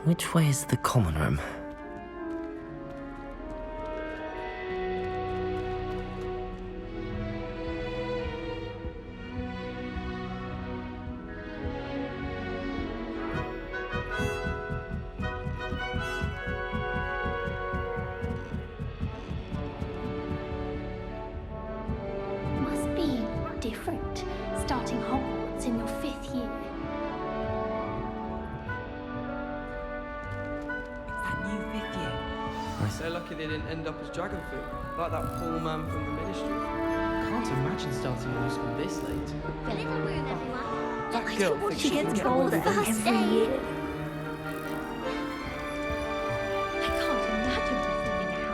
Which way is the common room? Must be different, starting Hogwarts in your 5th year. That new 5th year. So lucky they didn't end up as dragon fruit, like that poor man from the ministry. Can't imagine starting new school this late. Little room, everyone. That girl thinks She she gets can get away bolder with every everything. year. I can't imagine us leaving a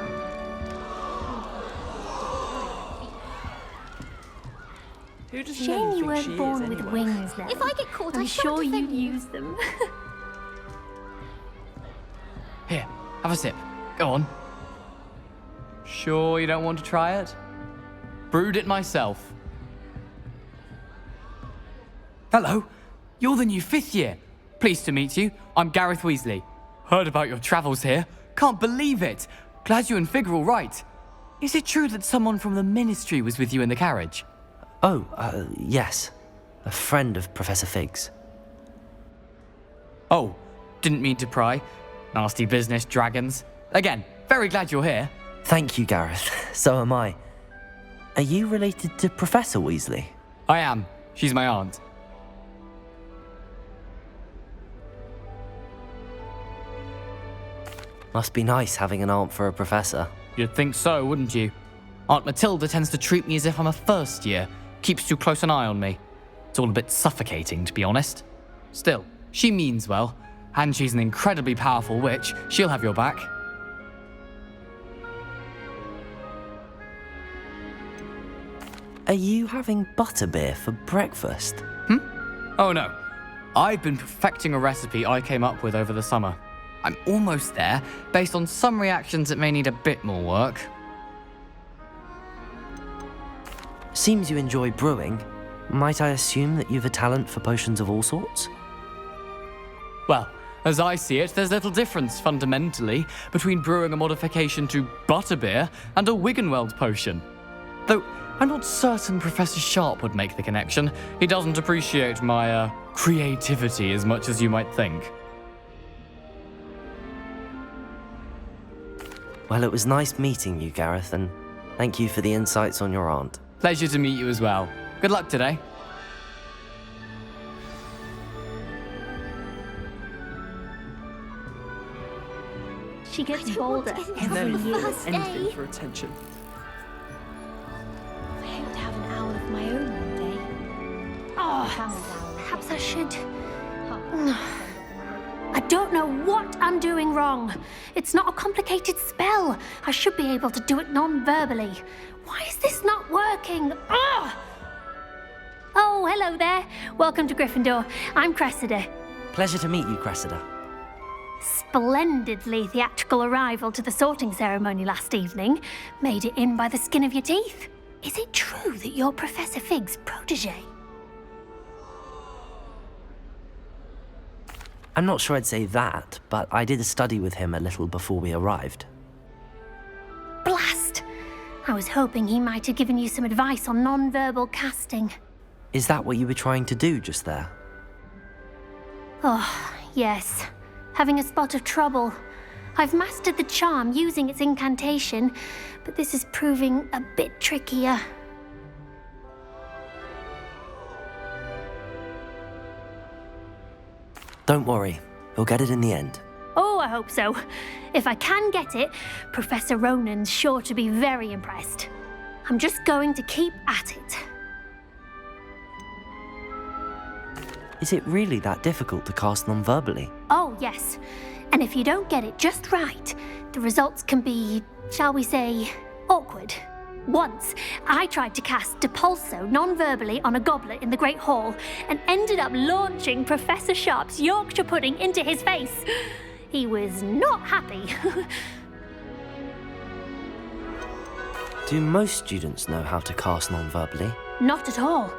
Who does Shame Nen you think weren't she born is with anyway? wings then. If I get caught, I'm sure you'd use them. Here, have a sip. Go on. Sure you don't want to try it? Brewed it myself. Hello, you're the new 5th year. Pleased to meet you. I'm Gareth Weasley. Heard about your travels here. Can't believe it. Glad you and Fig are all right. Is it true that someone from the ministry was with you in the carriage? Oh, yes. A friend of Professor Fig's. Oh, didn't mean to pry. Nasty business, dragons. Again, very glad you're here. Thank you, Gareth. So am I. Are you related to Professor Weasley? I am. She's my aunt. Must be nice having an aunt for a professor. You'd think so, wouldn't you? Aunt Matilda tends to treat me as if I'm a first year. Keeps too close an eye on me. It's all a bit suffocating, to be honest. Still, she means well. And she's an incredibly powerful witch. She'll have your back. Are you having butterbeer for breakfast? Oh no. I've been perfecting a recipe I came up with over the summer. I'm almost there, based on some reactions that may need a bit more work. Seems you enjoy brewing. Might I assume that you've a talent for potions of all sorts? Well, as I see it, there's little difference, fundamentally, between brewing a modification to butterbeer and a Wiggenweld potion. Though, I'm not certain Professor Sharp would make the connection. He doesn't appreciate my, creativity as much as you might think. Well, it was nice meeting you, Gareth, and thank you for the insights on your aunt. Pleasure to meet you as well. Good luck today. She gets bolder every Nen year. will do anything for attention. I hope to have an owl of my own one day. Oh, perhaps I should. I don't know what I'm doing wrong. It's not a complicated spell. I should be able to do it non-verbally. Why is this not working? Ugh! Oh, hello there. Welcome to Gryffindor. I'm Cressida. Pleasure to meet you, Cressida. Splendidly theatrical arrival to the sorting ceremony last evening. Made it in by the skin of your teeth. Is it true that you're Professor Fig's protege? I'm not sure I'd say that, but I did a study with him a little before we arrived. Blast! I was hoping he might have given you some advice on non-verbal casting. Is that what you were trying to do just there? Oh, yes. Having a spot of trouble. I've mastered the charm using its incantation, but this is proving a bit trickier. Don't worry, you'll get it in the end. Oh, I hope so. If I can get it, Professor Ronan's sure to be very impressed. I'm just going to keep at it. Is it really that difficult to cast non-verbally? Oh, yes. And if you don't get it just right, the results can be, shall we say, awkward. Once, I tried to cast Depulso non-verbally on a goblet in the Great Hall and ended up launching Professor Sharp's Yorkshire pudding into his face. He was not happy. Do most students know how to cast non-verbally? Not at all.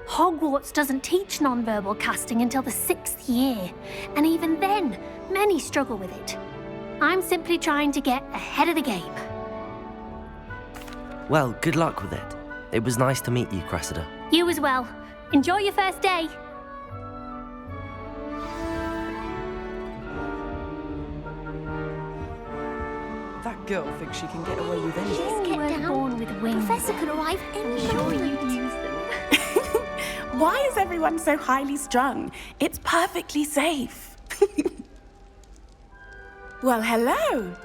Hogwarts doesn't teach nonverbal casting until the 6th year, and even then, many struggle with it. I'm simply trying to get ahead of the game. Well, good luck with it. It was nice to meet you, Cressida. You as well. Enjoy your first day. That girl thinks she can get away with anything. Just get down. Born with wings. Professor could arrive any Sure moment. you'd use them. Why is everyone so highly strung? It's perfectly safe. Well, hello.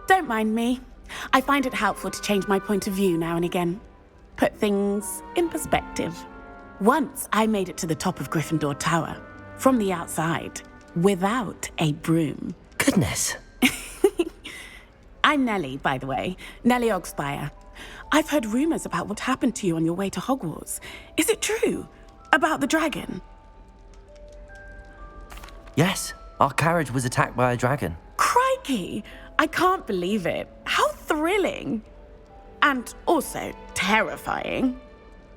Don't mind me. I find it helpful to change my point of view now and again. Put things in perspective. Once I made it to the top of Gryffindor Tower, from the outside, without a broom. Goodness. I'm Nellie, by the way. Nellie Ogspire. I've heard rumors about what happened to you on your way to Hogwarts. Is it true? About the dragon? Yes, our carriage was attacked by a dragon. Crikey! I can't believe it. How thrilling! And also terrifying.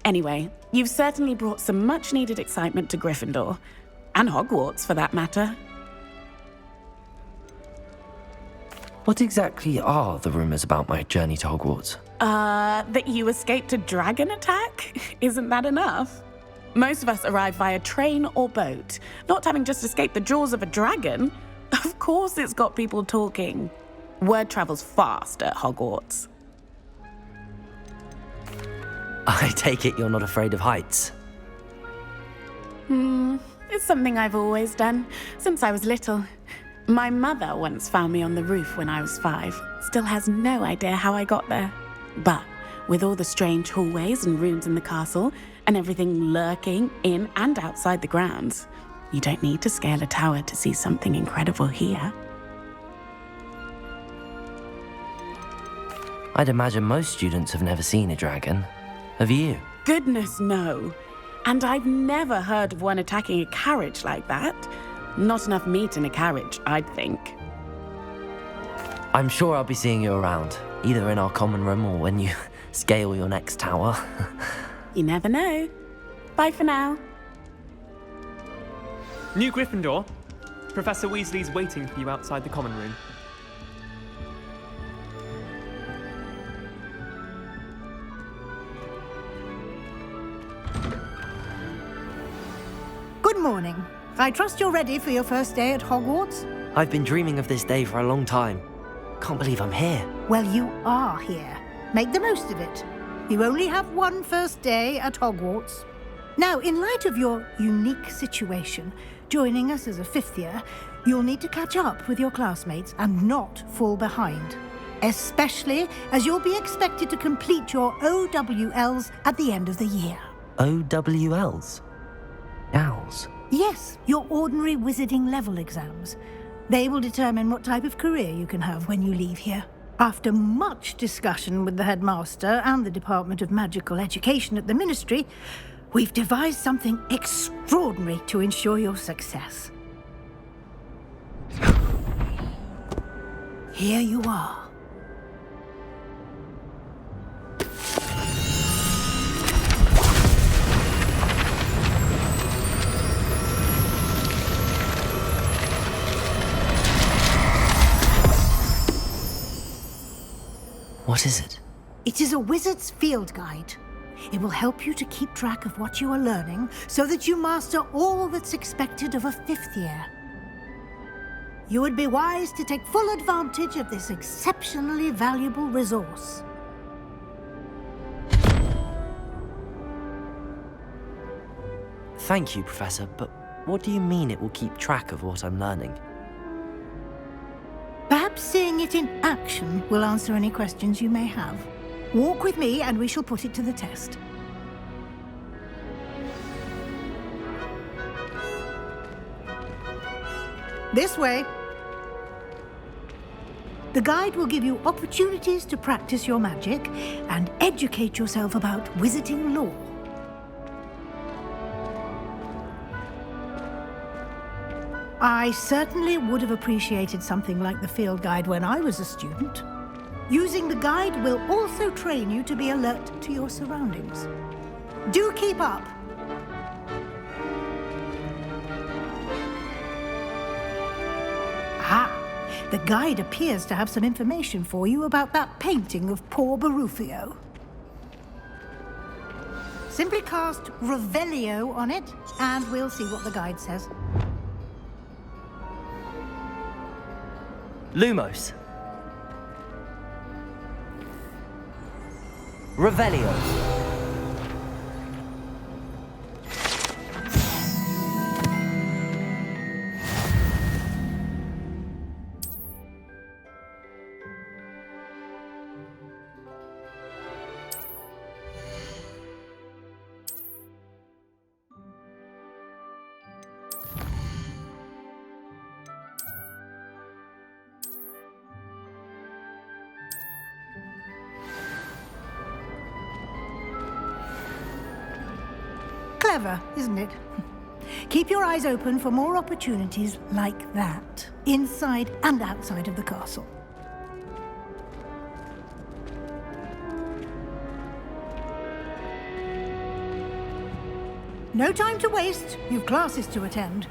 Anyway, you've certainly brought some much-needed excitement to Gryffindor. And Hogwarts, for that matter. What exactly are the rumors about my journey to Hogwarts? That you escaped a dragon attack? Isn't that enough? Most of us arrive via train or boat, not having just escaped the jaws of a dragon. Of course it's got people talking. Word travels fast at Hogwarts. I take it you're not afraid of heights. It's something I've always done, since I was little. My mother once found me on the roof when I was 5. Still has no idea how I got there. But with all the strange hallways and rooms in the castle, and everything lurking in and outside the grounds, you don't need to scale a tower to see something incredible here. I'd imagine most students have never seen a dragon. Have you? Goodness, no. And I've never heard of one attacking a carriage like that. Not enough meat in a carriage, I'd think. I'm sure I'll be seeing you around, either in our common room or when you scale your next tower. You never know. Bye for now. New Gryffindor. Professor Weasley's waiting for you outside the common room. Good morning. I trust you're ready for your first day at Hogwarts? I've been dreaming of this day for a long time. Can't believe I'm here. Well, you are here. Make the most of it. You only have one first day at Hogwarts. Now, in light of your unique situation, joining us as a 5th year, you'll need to catch up with your classmates and not fall behind. Especially as you'll be expected to complete your OWLs at the end of the year. OWLs? Owls? Yes, your ordinary wizarding level exams. They will determine what type of career you can have when you leave here. After much discussion with the headmaster and the Department of Magical Education at the Ministry, we've devised something extraordinary to ensure your success. Here you are. What is it? It is a wizard's field guide. It will help you to keep track of what you are learning so that you master all that's expected of a 5th year. You would be wise to take full advantage of this exceptionally valuable resource. Thank you, Professor, but what do you mean it will keep track of what I'm learning? Perhaps seeing it in action will answer any questions you may have. Walk with me and we shall put it to the test. This way. The guide will give you opportunities to practice your magic and educate yourself about wizarding lore. I certainly would have appreciated something like the field guide when I was a student. Using the guide will also train you to be alert to your surroundings. Do keep up. The guide appears to have some information for you about that painting of poor Barufio. Simply cast Revelio on it, and we'll see what the guide says. Lumos. Revelio. Clever, isn't it? Keep your eyes open for more opportunities like that, inside and outside of the castle. No time to waste. You've classes to attend.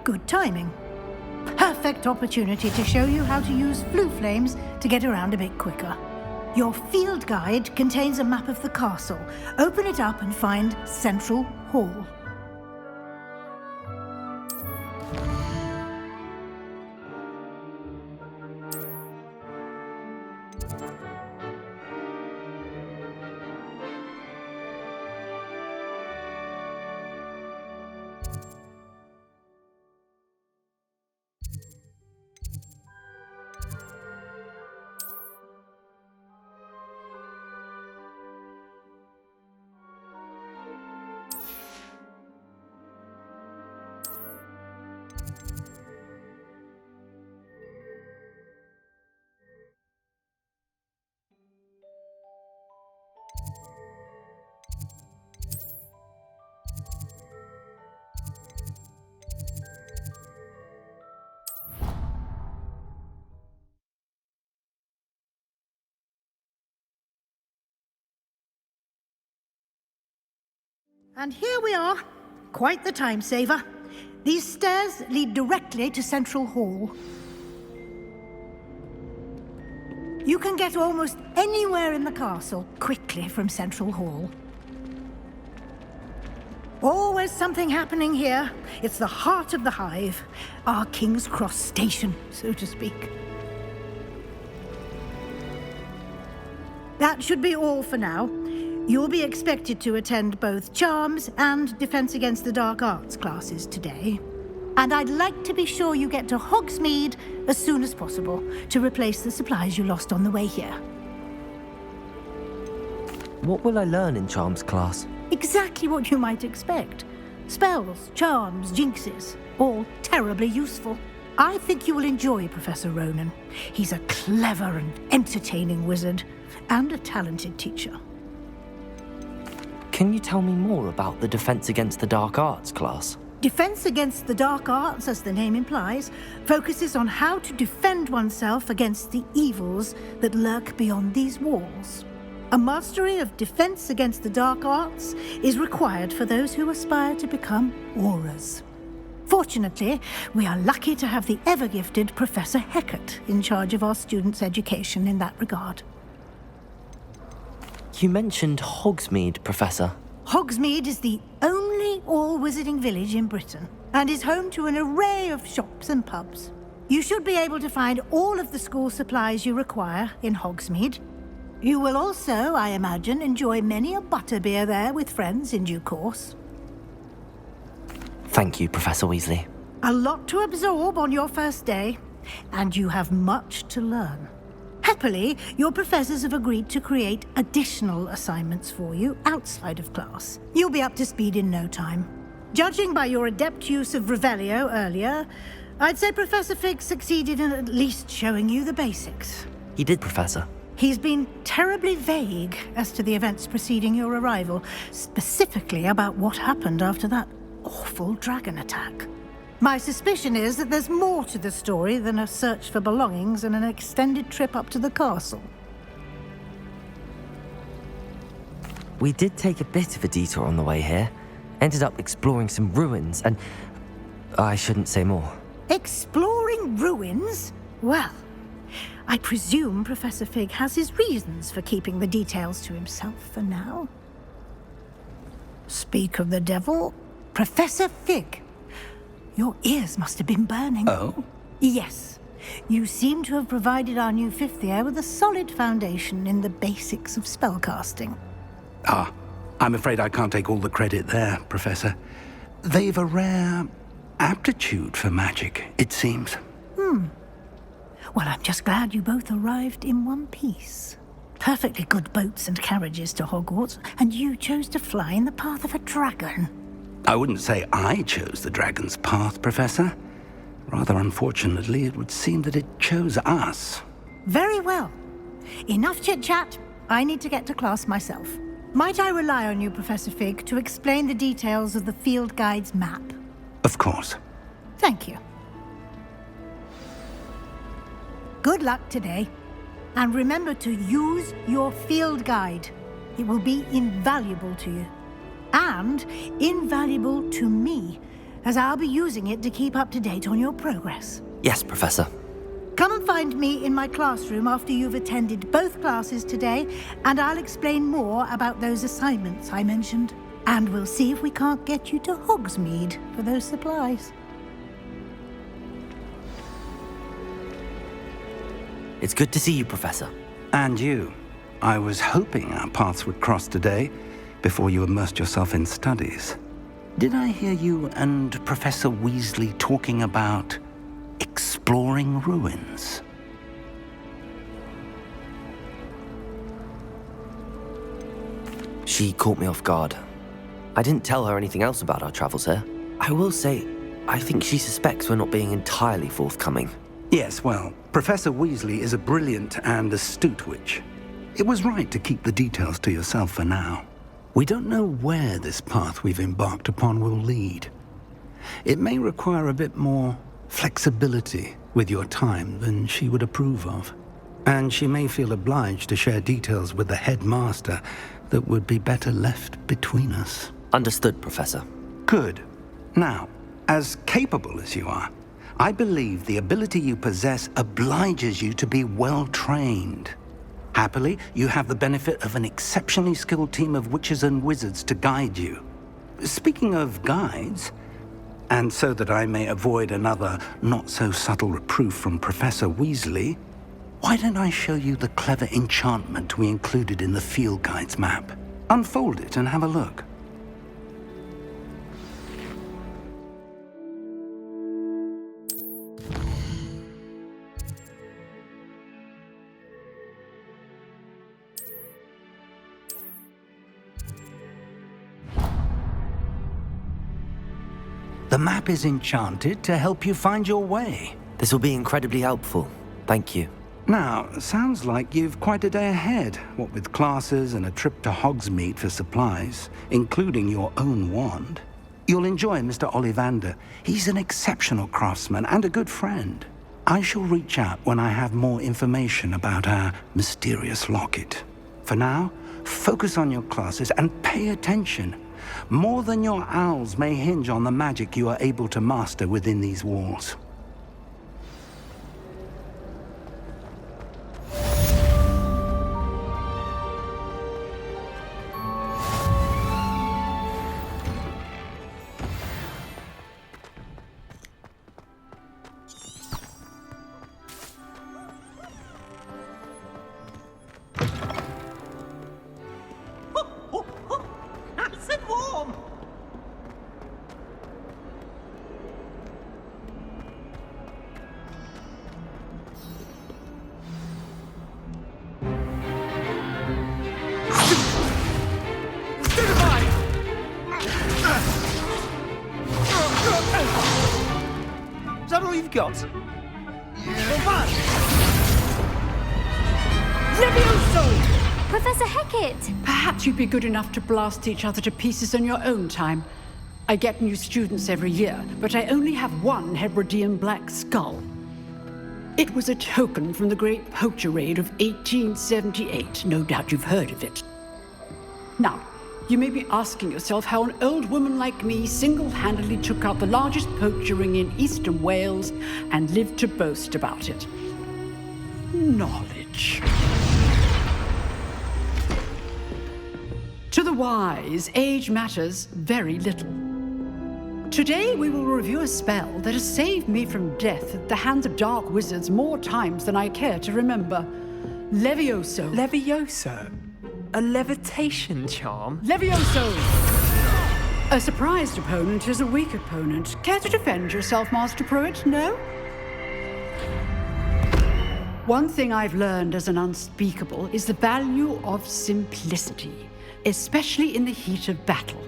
Good timing. Perfect opportunity to show you how to use flue flames to get around a bit quicker. Your field guide contains a map of the castle. Open it up and find Central Hall. And here we are. Quite the time saver. These stairs lead directly to Central Hall. You can get almost anywhere in the castle quickly from Central Hall. Always something happening here. It's the heart of the hive. Our King's Cross station, so to speak. That should be all for now. You'll be expected to attend both Charms and Defense Against the Dark Arts classes today. And I'd like to be sure you get to Hogsmeade as soon as possible to replace the supplies you lost on the way here. What will I learn in Charms class? Exactly what you might expect. Spells, charms, jinxes, all terribly useful. I think you will enjoy Professor Ronan. He's a clever and entertaining wizard, and a talented teacher. Can you tell me more about the Defense Against the Dark Arts class? Defense Against the Dark Arts, as the name implies, focuses on how to defend oneself against the evils that lurk beyond these walls. A mastery of Defense Against the Dark Arts is required for those who aspire to become Auras. Fortunately, we are lucky to have the ever-gifted Professor Hecat in charge of our students' education in that regard. You mentioned Hogsmeade, Professor. Hogsmeade is the only all-wizarding village in Britain and is home to an array of shops and pubs. You should be able to find all of the school supplies you require in Hogsmeade. You will also, I imagine, enjoy many a butterbeer there with friends in due course. Thank you, Professor Weasley. A lot to absorb on your first day, and you have much to learn. Happily, your professors have agreed to create additional assignments for you outside of class. You'll be up to speed in no time. Judging by your adept use of Revelio earlier, I'd say Professor Fig succeeded in at least showing you the basics. He did, Professor. He's been terribly vague as to the events preceding your arrival, specifically about what happened after that awful dragon attack. My suspicion is that there's more to the story than a search for belongings and an extended trip up to the castle. We did take a bit of a detour on the way here. Ended up exploring some ruins and... I shouldn't say more. Exploring ruins? Well, I presume Professor Fig has his reasons for keeping the details to himself for now. Speak of the devil, Professor Fig. Your ears must have been burning. Oh? Yes. You seem to have provided our new fifth year with a solid foundation in the basics of spellcasting. Ah, I'm afraid I can't take all the credit there, Professor. They've a rare aptitude for magic, it seems. Well, I'm just glad you both arrived in one piece. Perfectly good boats and carriages to Hogwarts, and you chose to fly in the path of a dragon. I wouldn't say I chose the dragon's path, Professor. Rather unfortunately, it would seem that it chose us. Very well. Enough chit-chat. I need to get to class myself. Might I rely on you, Professor Fig, to explain the details of the field guide's map? Of course. Thank you. Good luck today. And remember to use your field guide. It will be invaluable to you. And invaluable to me, as I'll be using it to keep up to date on your progress. Yes, Professor. Come and find me in my classroom after you've attended both classes today, and I'll explain more about those assignments I mentioned. And we'll see if we can't get you to Hogsmeade for those supplies. It's good to see you, Professor. And you. I was hoping our paths would cross today, before you immersed yourself in studies. Did I hear you and Professor Weasley talking about exploring ruins? She caught me off guard. I didn't tell her anything else about our travels here. I will say, I think she suspects we're not being entirely forthcoming. Yes, well, Professor Weasley is a brilliant and astute witch. It was right to keep the details to yourself for now. We don't know where this path we've embarked upon will lead. It may require a bit more flexibility with your time than she would approve of. And she may feel obliged to share details with the headmaster that would be better left between us. Understood, Professor. Good. Now, as capable as you are, I believe the ability you possess obliges you to be well-trained. Happily, you have the benefit of an exceptionally skilled team of witches and wizards to guide you. Speaking of guides, and so that I may avoid another not-so-subtle reproof from Professor Weasley, why don't I show you the clever enchantment we included in the field guide's map? Unfold it and have a look. The map is enchanted to help you find your way. This will be incredibly helpful. Thank you. Now, sounds like you've quite a day ahead, what with classes and a trip to Hogsmeade for supplies, including your own wand. You'll enjoy Mr. Ollivander. He's an exceptional craftsman and a good friend. I shall reach out when I have more information about our mysterious locket. For now, focus on your classes and pay attention. More than your owls may hinge on the magic you are able to master within these walls. Is that all you've got? Professor Hecat! Perhaps you'd be good enough to blast each other to pieces on your own time. I get new students every year, but I only have one Hebridean black skull. It was a token from the Great Poacher Raid of 1878. No doubt you've heard of it. Now, you may be asking yourself how an old woman like me single-handedly took out the largest poacher ring in eastern Wales and lived to boast about it. Knowledge. To the wise, age matters very little. Today we will review a spell that has saved me from death at the hands of dark wizards more times than I care to remember. Levioso. Levioso? A levitation charm? Levioso! A surprised opponent is a weak opponent. Care to defend yourself, Master Pruitt? No? One thing I've learned as an unspeakable is the value of simplicity, especially in the heat of battle.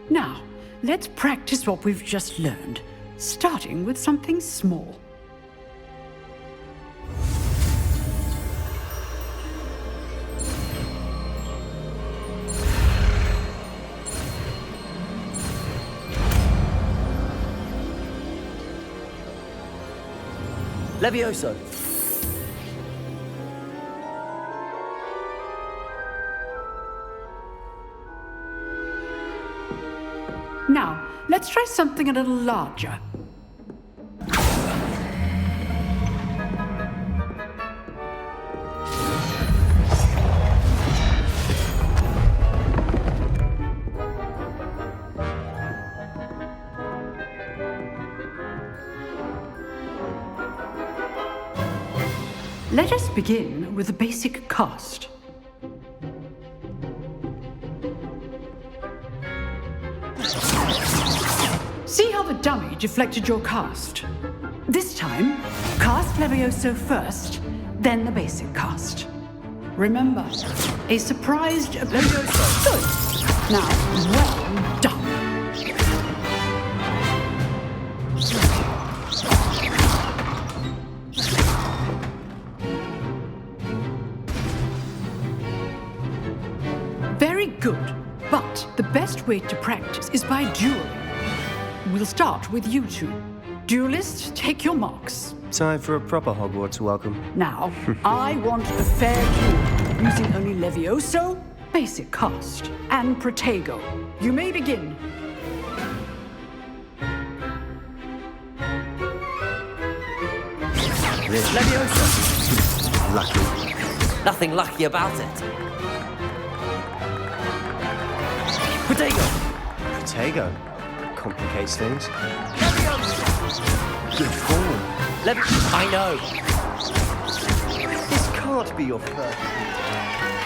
Now, let's practice what we've just learned, starting with something small. Levioso. Now, let's try something a little larger. Let us begin with the basic cast. See how the dummy deflected your cast? This time, cast Levioso first, then the basic cast. Remember, a surprised Levioso. Good. Now, well done. Very good, but the best way to practice is by dueling. We'll start with you two. Duelists, take your marks. Time for a proper Hogwarts welcome. Now, I want a fair duel, using only Levioso, basic cast, and Protego. You may begin. Levioso. Lucky. Nothing lucky about it. Protego. Protego. Complicates things. Good form. I know. This can't be your first.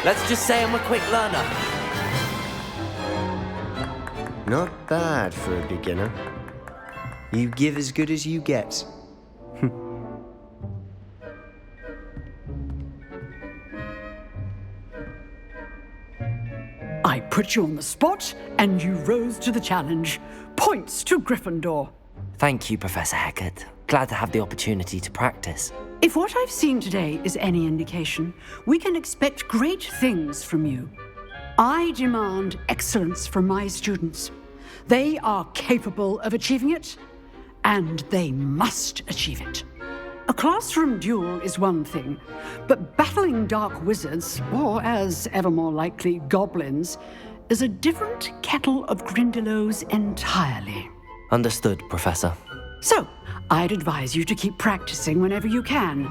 Let's just say I'm a quick learner. Not bad for a beginner. You give as good as you get. I put you on the spot, and you rose to the challenge. Points to Gryffindor. Thank you, Professor Hecat. Glad to have the opportunity to practice. If what I've seen today is any indication, we can expect great things from you. I demand excellence from my students. They are capable of achieving it, and they must achieve it. A classroom duel is one thing, but battling dark wizards, or as ever more likely, goblins, is a different kettle of Grindylows entirely. Understood, Professor. So, I'd advise you to keep practicing whenever you can.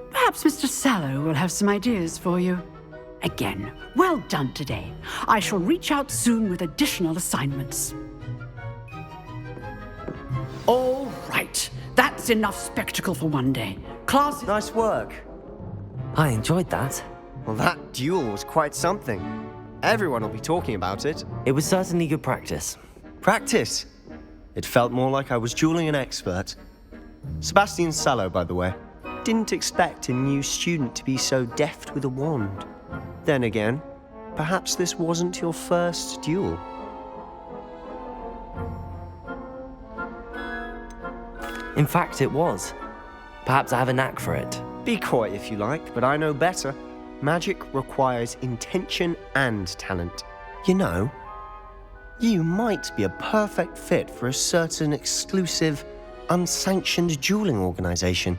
Perhaps Mr. Sallow will have some ideas for you. Again, well done today. I shall reach out soon with additional assignments. All right. That's enough spectacle for one day. Class. Nice work. I enjoyed that. Well, that duel was quite something. Everyone will be talking about it. It was certainly good practice. Practice? It felt more like I was dueling an expert. Sebastian Sallow, by the way. Didn't expect a new student to be so deft with a wand. Then again, perhaps this wasn't your first duel. In fact, it was. Perhaps I have a knack for it. Be coy if you like, but I know better. Magic requires intention and talent. You know, you might be a perfect fit for a certain exclusive, unsanctioned dueling organization.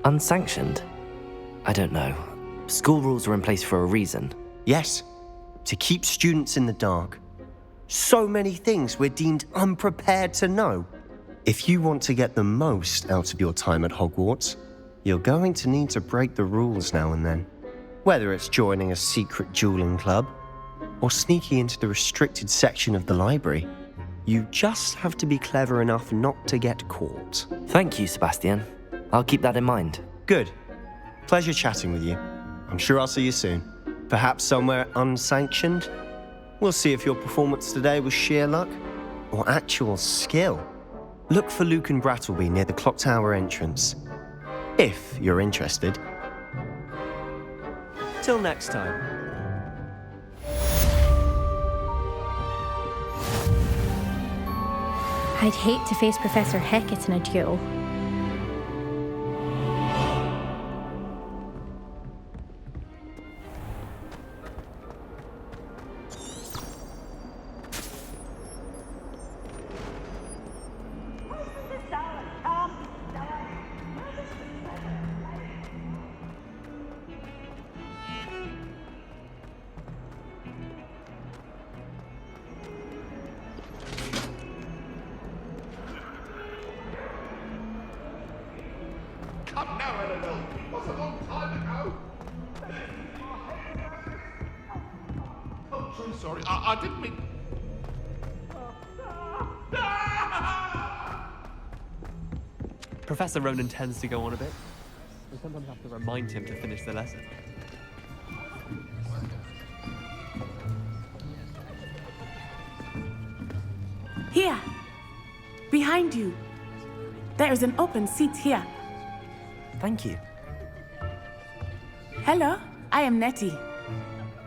Unsanctioned? I don't know. School rules are in place for a reason. Yes, to keep students in the dark. So many things we're deemed unprepared to know. If you want to get the most out of your time at Hogwarts, you're going to need to break the rules now and then. Whether it's joining a secret dueling club or sneaking into the restricted section of the library, you just have to be clever enough not to get caught. Thank you, Sebastian. I'll keep that in mind. Good. Pleasure chatting with you. I'm sure I'll see you soon. Perhaps somewhere unsanctioned? We'll see if your performance today was sheer luck or actual skill. Look for Luke and Brattleby near the clock tower entrance, if you're interested. Till next time. I'd hate to face Professor Hecat in a duel. Come now, Eleanor. That's a long time ago. Oh, so sorry. I didn't mean... Professor Ronan tends to go on a bit. We sometimes have to remind him to finish the lesson. Here, behind you. There is an open seat here. Thank you. Hello, I am Nettie.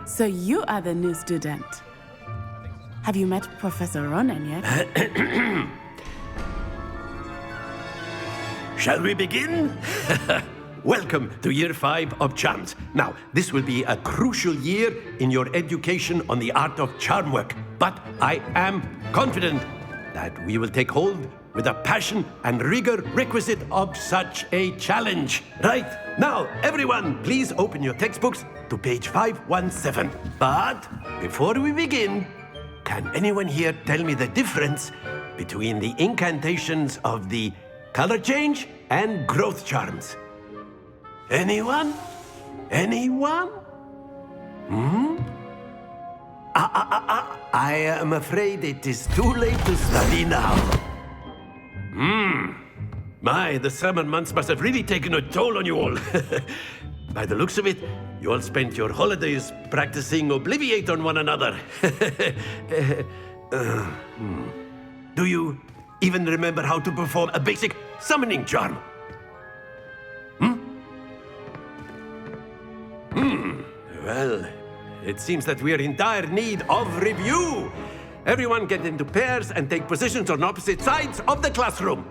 So you are the new student. Have you met Professor Ronan yet? Shall we begin? Welcome to Year 5 of Charms. Now, this will be a crucial year in your education on the art of charm work, but I am confident that we will take hold with the passion and rigor requisite of such a challenge. Right, now, everyone, please open your textbooks to page 517. But before we begin, can anyone here tell me the difference between the incantations of the color change and growth charms? Anyone? Anyone? I am afraid it is too late to study now. My, the summer months must have really taken a toll on you all. By the looks of it, you all spent your holidays practicing Obliviate on one another. Do you even remember how to perform a basic summoning charm? Well, it seems that we are in dire need of review. Everyone get into pairs and take positions on opposite sides of the classroom.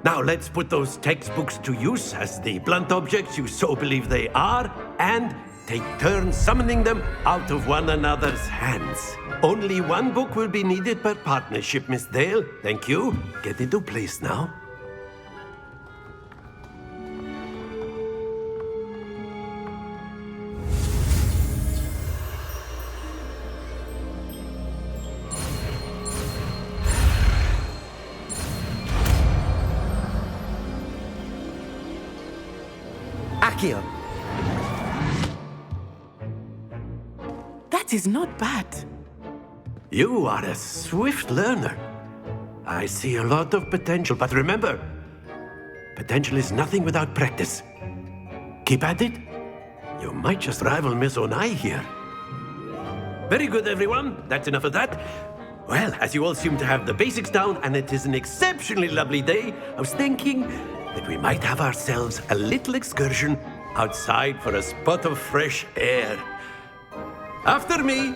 Now let's put those textbooks to use as the blunt objects you so believe they are, and take turns summoning them out of one another's hands. Only one book will be needed per partnership, Miss Dale. Thank you. Get into place now. Accio. That is not bad. You are a swift learner. I see a lot of potential, but remember, potential is nothing without practice. Keep at it. You might just rival Miss Onai here. Very good, everyone. That's enough of that. Well, as you all seem to have the basics down, and it is an exceptionally lovely day, I was thinking that we might have ourselves a little excursion outside for a spot of fresh air. After me.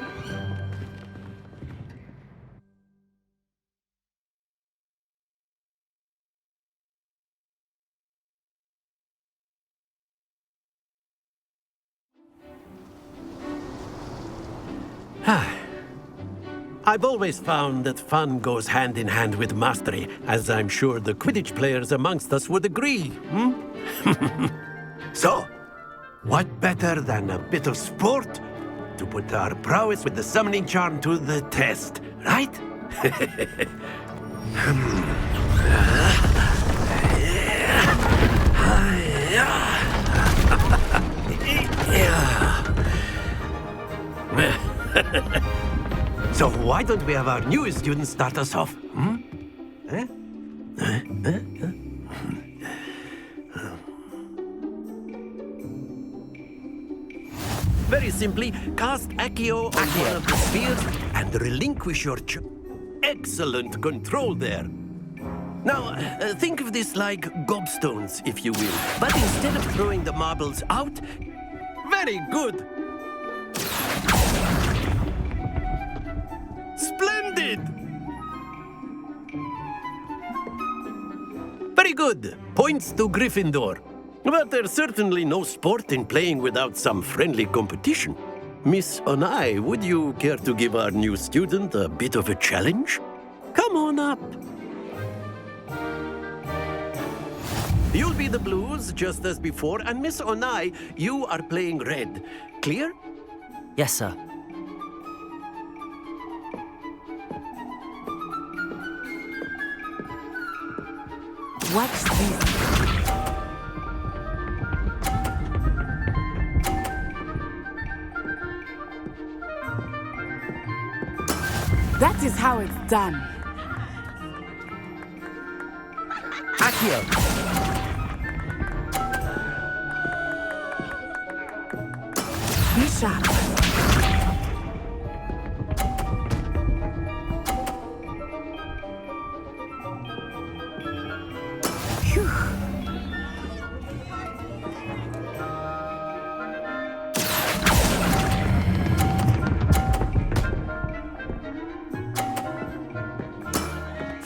I've always found that fun goes hand in hand with mastery, as I'm sure the Quidditch players amongst us would agree. So, what better than a bit of sport to put our prowess with the summoning charm to the test, right? So why don't we have our newest student start us off? Very simply, cast Accio on one of the spheres and relinquish your excellent control there. Now, think of this like gobstones, if you will. But instead of throwing the marbles out, very good. Splendid! Very good. Points to Gryffindor. But there's certainly no sport in playing without some friendly competition. Miss Onai, would you care to give our new student a bit of a challenge? Come on up. You'll be the blues, just as before, and Miss Onai, you are playing red. Clear? Yes, sir. What's this? That is how it's done. Accio! Be sharp. Phew.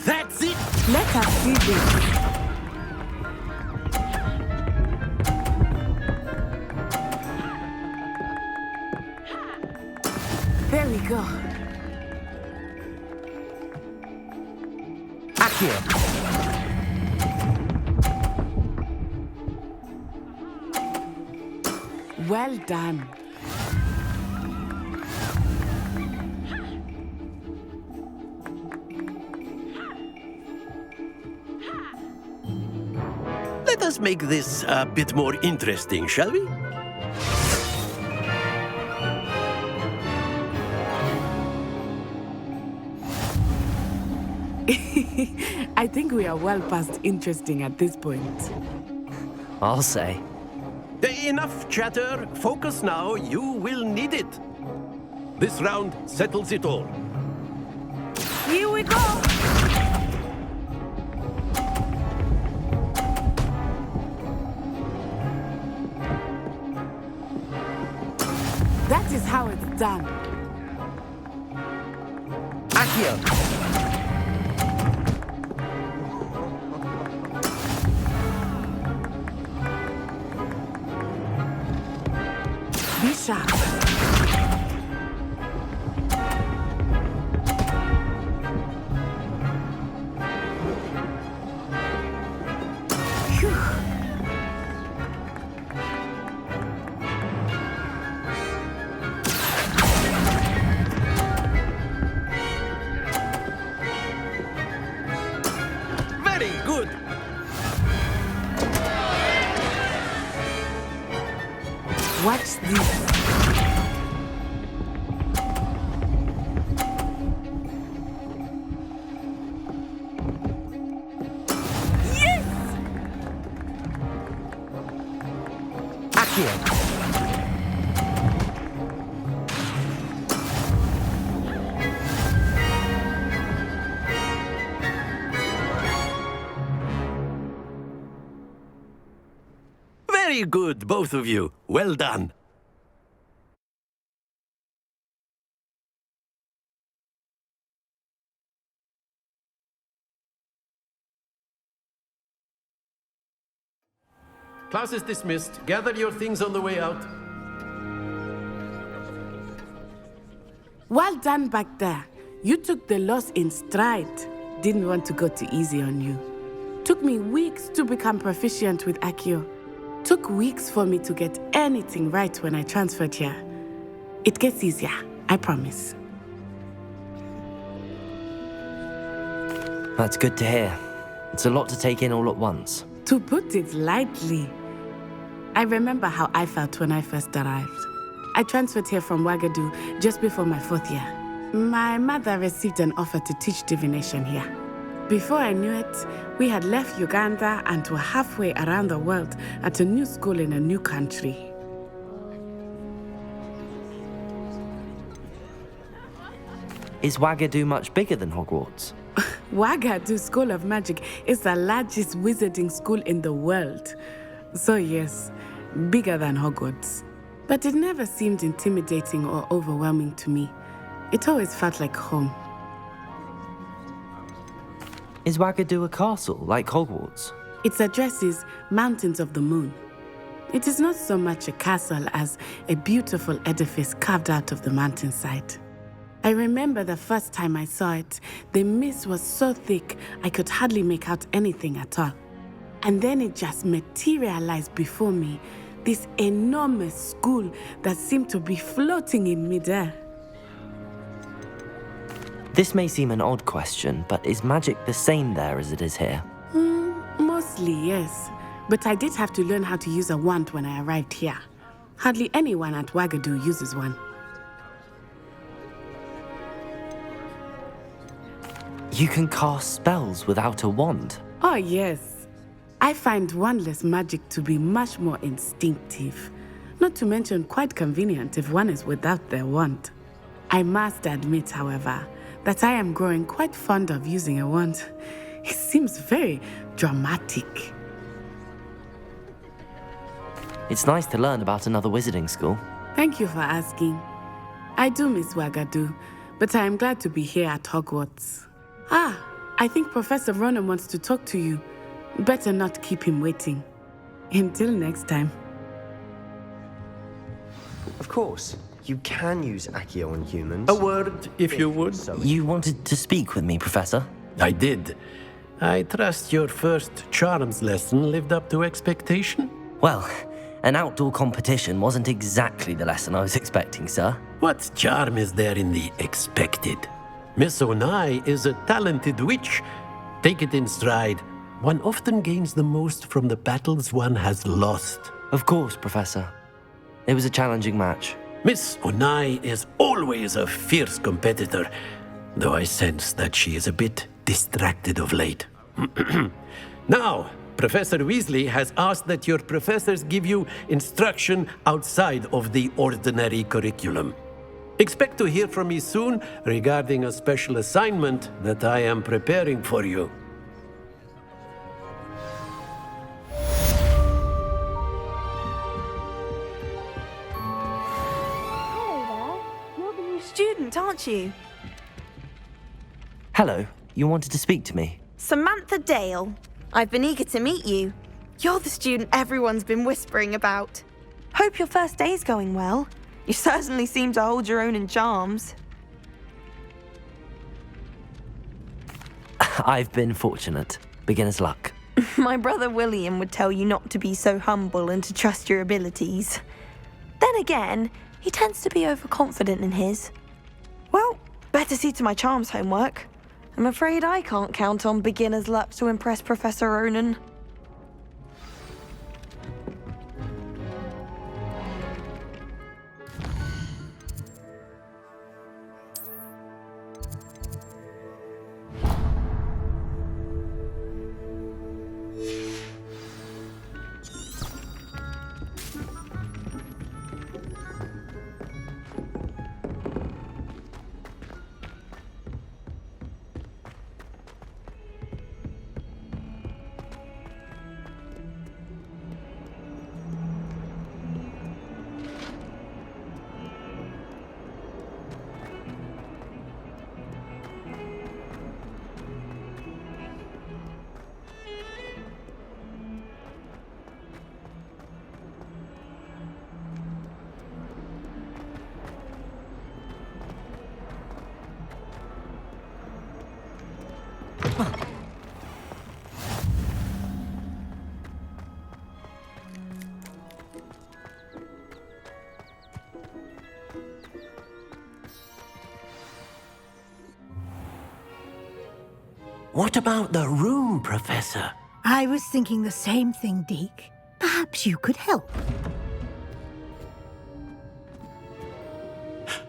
That's it! Let us see this. There we go. Accio! Well done. Let us make this a bit more interesting, shall we? I think we are well past interesting at this point. I'll say. Enough chatter. Focus now. You will need it. This round settles it all. Here we go! That is how it's done. Accio! Be sharp. Phew. Very good. Watch this. Yes! Accio! Very good, both of you. Well done. Class is dismissed. Gather your things on the way out. Well done back there. You took the loss in stride. Didn't want to go too easy on you. Took me weeks to become proficient with Accio. Took weeks for me to get anything right when I transferred here. It gets easier, I promise. That's good to hear. It's a lot to take in all at once. To put it lightly, I remember how I felt when I first arrived. I transferred here from Ouagadougou just before my 4th year. My mother received an offer to teach divination here. Before I knew it, we had left Uganda and were halfway around the world at a new school in a new country. Is Ouagadougou much bigger than Hogwarts? Ouagadougou School of Magic is the largest wizarding school in the world. So yes, bigger than Hogwarts. But it never seemed intimidating or overwhelming to me. It always felt like home. Is Ouagadougou a castle, like Hogwarts? Its address is Mountains of the Moon. It is not so much a castle as a beautiful edifice carved out of the mountainside. I remember the first time I saw it, the mist was so thick I could hardly make out anything at all. And then it just materialized before me, this enormous school that seemed to be floating in midair. This may seem an odd question, but is magic the same there as it is here? Mostly, yes. But I did have to learn how to use a wand when I arrived here. Hardly anyone at Ouagadougou uses one. You can cast spells without a wand? Oh, yes. I find wandless magic to be much more instinctive. Not to mention quite convenient if one is without their wand. I must admit, however, that I am growing quite fond of using a wand. It seems very dramatic. It's nice to learn about another wizarding school. Thank you for asking. I do miss Ouagadougou, but I am glad to be here at Hogwarts. I think Professor Ronan wants to talk to you. Better not keep him waiting. Until next time. Of course, you can use Accio on humans. A word, if you would. You wanted to speak with me, Professor? I did. I trust your first charms lesson lived up to expectation? Well, an outdoor competition wasn't exactly the lesson I was expecting, sir. What charm is there in the expected? Miss Onai is a talented witch. Take it in stride. One often gains the most from the battles one has lost. Of course, Professor. It was a challenging match. Miss Onai is always a fierce competitor, though I sense that she is a bit distracted of late. Now, Professor Weasley has asked that your professors give you instruction outside of the ordinary curriculum. Expect to hear from me soon regarding a special assignment that I am preparing for you. You're the new student, aren't you? Hello, you wanted to speak to me? Samantha Dale. I've been eager to meet you. You're the student everyone's been whispering about. Hope your first day's going well. You certainly seem to hold your own in charms. I've been fortunate. Beginner's luck. My brother William would tell you not to be so humble and to trust your abilities. Then again, he tends to be overconfident in his. Well, better see to my charms homework. I'm afraid I can't count on beginner's luck to impress Professor Ronan. What about the room, Professor? I was thinking the same thing, Deke. Perhaps you could help.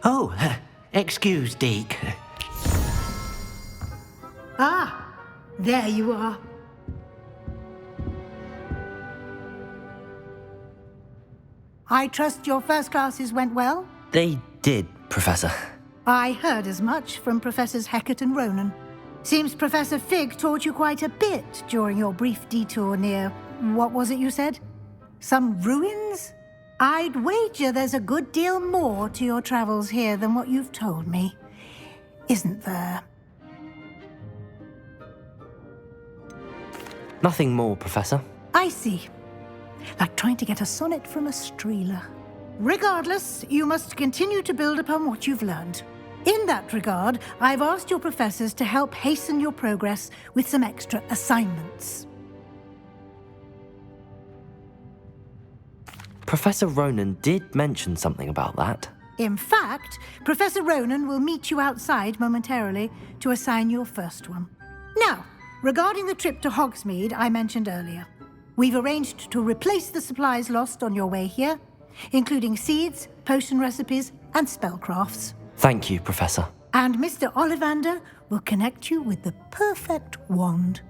Oh, excuse, Deke. Ah, there you are. I trust your first classes went well? They did, Professor. I heard as much from Professors Hecat and Ronan. Seems Professor Fig taught you quite a bit during your brief detour near... what was it you said? Some ruins? I'd wager there's a good deal more to your travels here than what you've told me. Isn't there? Nothing more, Professor. I see. Like trying to get a sonnet from a streeler. Regardless, you must continue to build upon what you've learned. In that regard, I've asked your professors to help hasten your progress with some extra assignments. Professor Ronan did mention something about that. In fact, Professor Ronan will meet you outside momentarily to assign your first one. Now, regarding the trip to Hogsmeade I mentioned earlier, we've arranged to replace the supplies lost on your way here, including seeds, potion recipes, and spellcrafts. Thank you, Professor. And Mr. Ollivander will connect you with the perfect wand.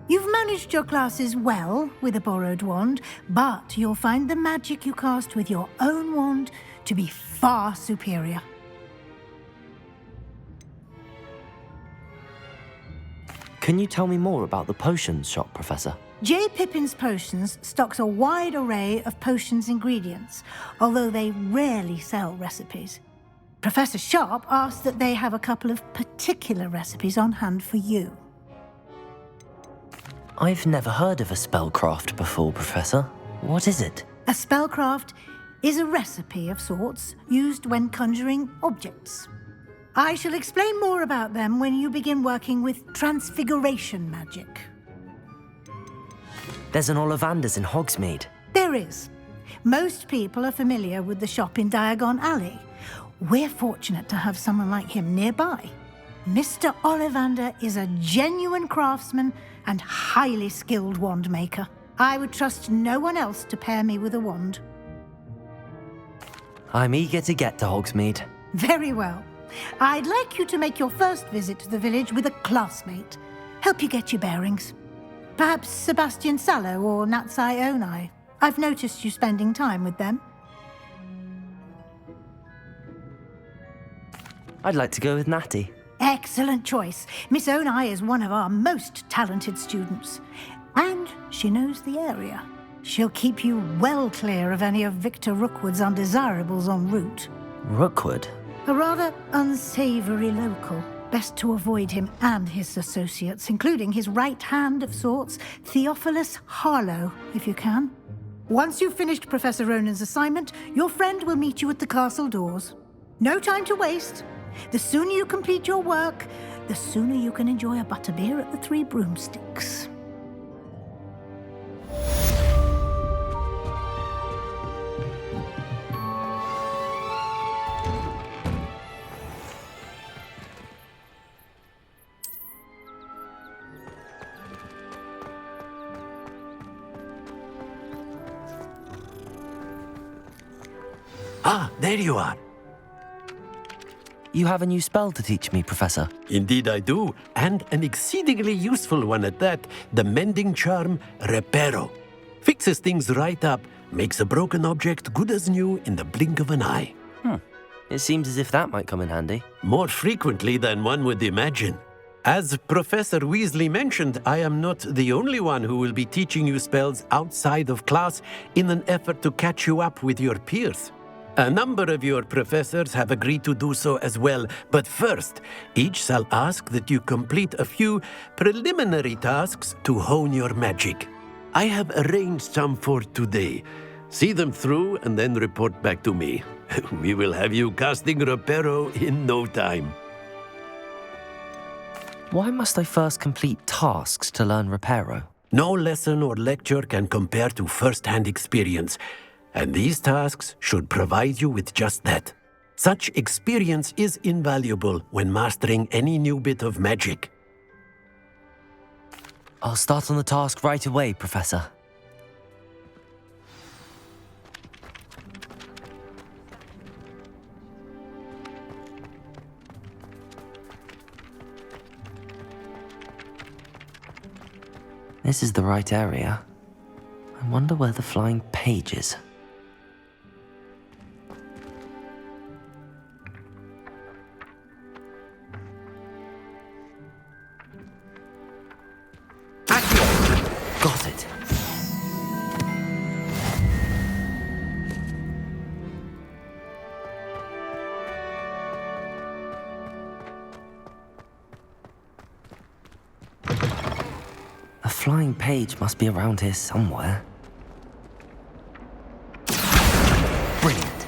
You've managed your classes well with a borrowed wand, but you'll find the magic you cast with your own wand to be far superior. Can you tell me more about the potions shop, Professor? J. Pippin's Potions stocks a wide array of potions ingredients, although they rarely sell recipes. Professor Sharp asked that they have a couple of particular recipes on hand for you. I've never heard of a spellcraft before, Professor. What is it? A spellcraft is a recipe of sorts used when conjuring objects. I shall explain more about them when you begin working with transfiguration magic. There's an Ollivander's in Hogsmeade. There is. Most people are familiar with the shop in Diagon Alley. We're fortunate to have someone like him nearby. Mr. Ollivander is a genuine craftsman and highly skilled wand maker. I would trust no one else to pair me with a wand. I'm eager to get to Hogsmeade. Very well. I'd like you to make your first visit to the village with a classmate. Help you get your bearings. Perhaps Sebastian Sallow or Natsai Onai. I've noticed you spending time with them. I'd like to go with Natty. Excellent choice. Miss Onai is one of our most talented students. And she knows the area. She'll keep you well clear of any of Victor Rookwood's undesirables en route. Rookwood? A rather unsavory local. Best to avoid him and his associates, including his right hand of sorts, Theophilus Harlow, if you can. Once you've finished Professor Ronan's assignment, your friend will meet you at the castle doors. No time to waste. The sooner you complete your work, the sooner you can enjoy a butterbeer at the Three Broomsticks. Ah, there you are. You have a new spell to teach me, Professor. Indeed I do, and an exceedingly useful one at that, the mending charm Reparo. Fixes things right up, makes a broken object good as new in the blink of an eye. It seems as if that might come in handy. More frequently than one would imagine. As Professor Weasley mentioned, I am not the only one who will be teaching you spells outside of class in an effort to catch you up with your peers. A number of your professors have agreed to do so as well, but first, each shall ask that you complete a few preliminary tasks to hone your magic. I have arranged some for today. See them through and then report back to me. We will have you casting Reparo in no time. Why must I first complete tasks to learn Reparo? No lesson or lecture can compare to first-hand experience. And these tasks should provide you with just that. Such experience is invaluable when mastering any new bit of magic. I'll start on the task right away, Professor. This is the right area. I wonder where the flying page is. Got it. A flying page must be around here somewhere. Brilliant.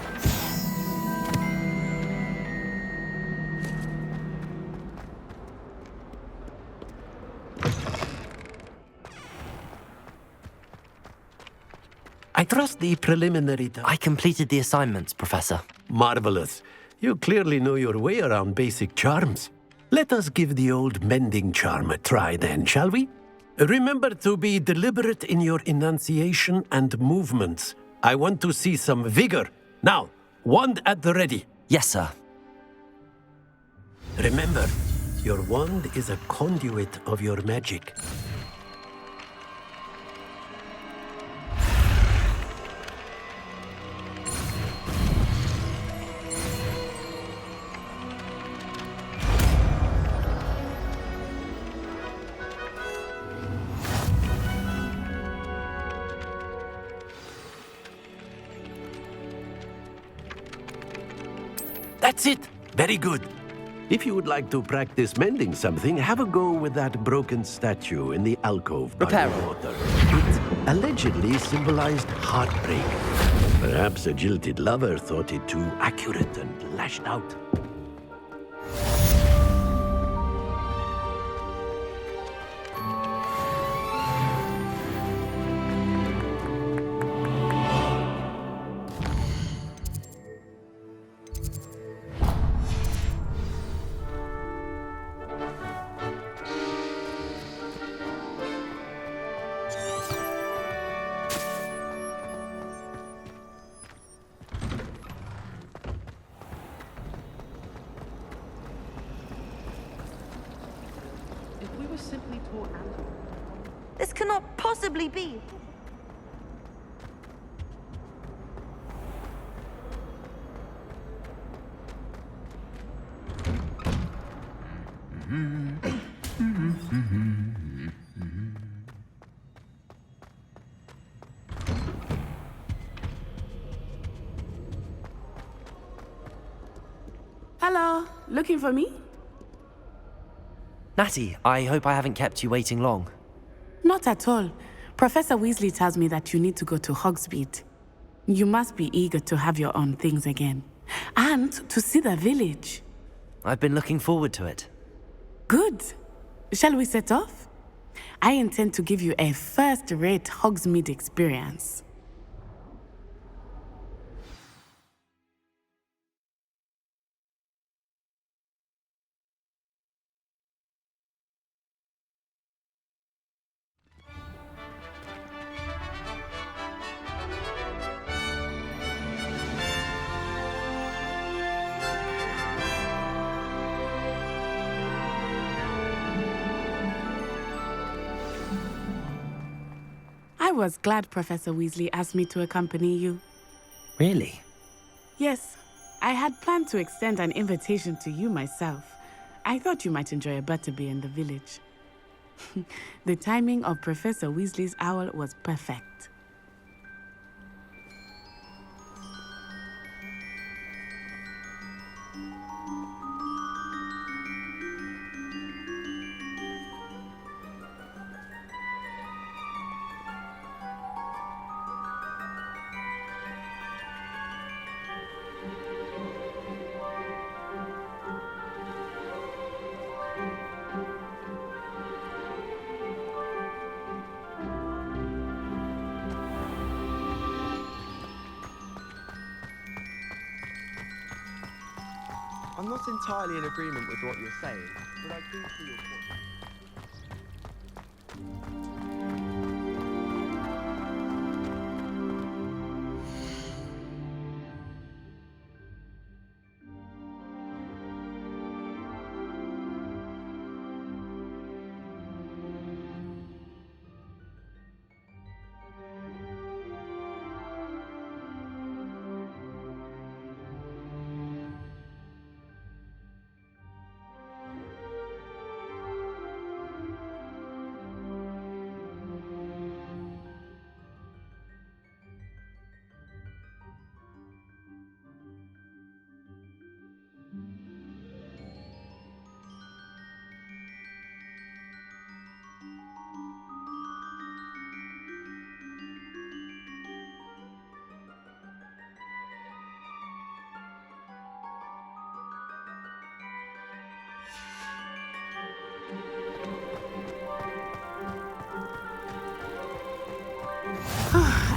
I trust the preliminary... I completed the assignments, Professor. Marvelous. You clearly know your way around basic charms. Let us give the old mending charm a try then, shall we? Remember to be deliberate in your enunciation and movements. I want to see some vigor. Now, wand at the ready. Yes, sir. Remember, your wand is a conduit of your magic. That's it! Very good. If you would like to practice mending something, have a go with that broken statue in the alcove by Repair the it. water. It allegedly symbolized heartbreak. Perhaps a jilted lover thought it too accurate and lashed out. If we were simply taught anatomy... This cannot possibly be. Hello, looking for me? Natty, I hope I haven't kept you waiting long. Not at all. Professor Weasley tells me that you need to go to Hogsmeade. You must be eager to have your own things again. And to see the village. I've been looking forward to it. Good. Shall we set off? I intend to give you a first-rate Hogsmeade experience. I was glad Professor Weasley asked me to accompany you. Really? Yes, I had planned to extend an invitation to you myself. I thought you might enjoy a butterbeer in the village. The timing of Professor Weasley's owl was perfect. I'm not entirely in agreement with what you're saying, but I do see your point.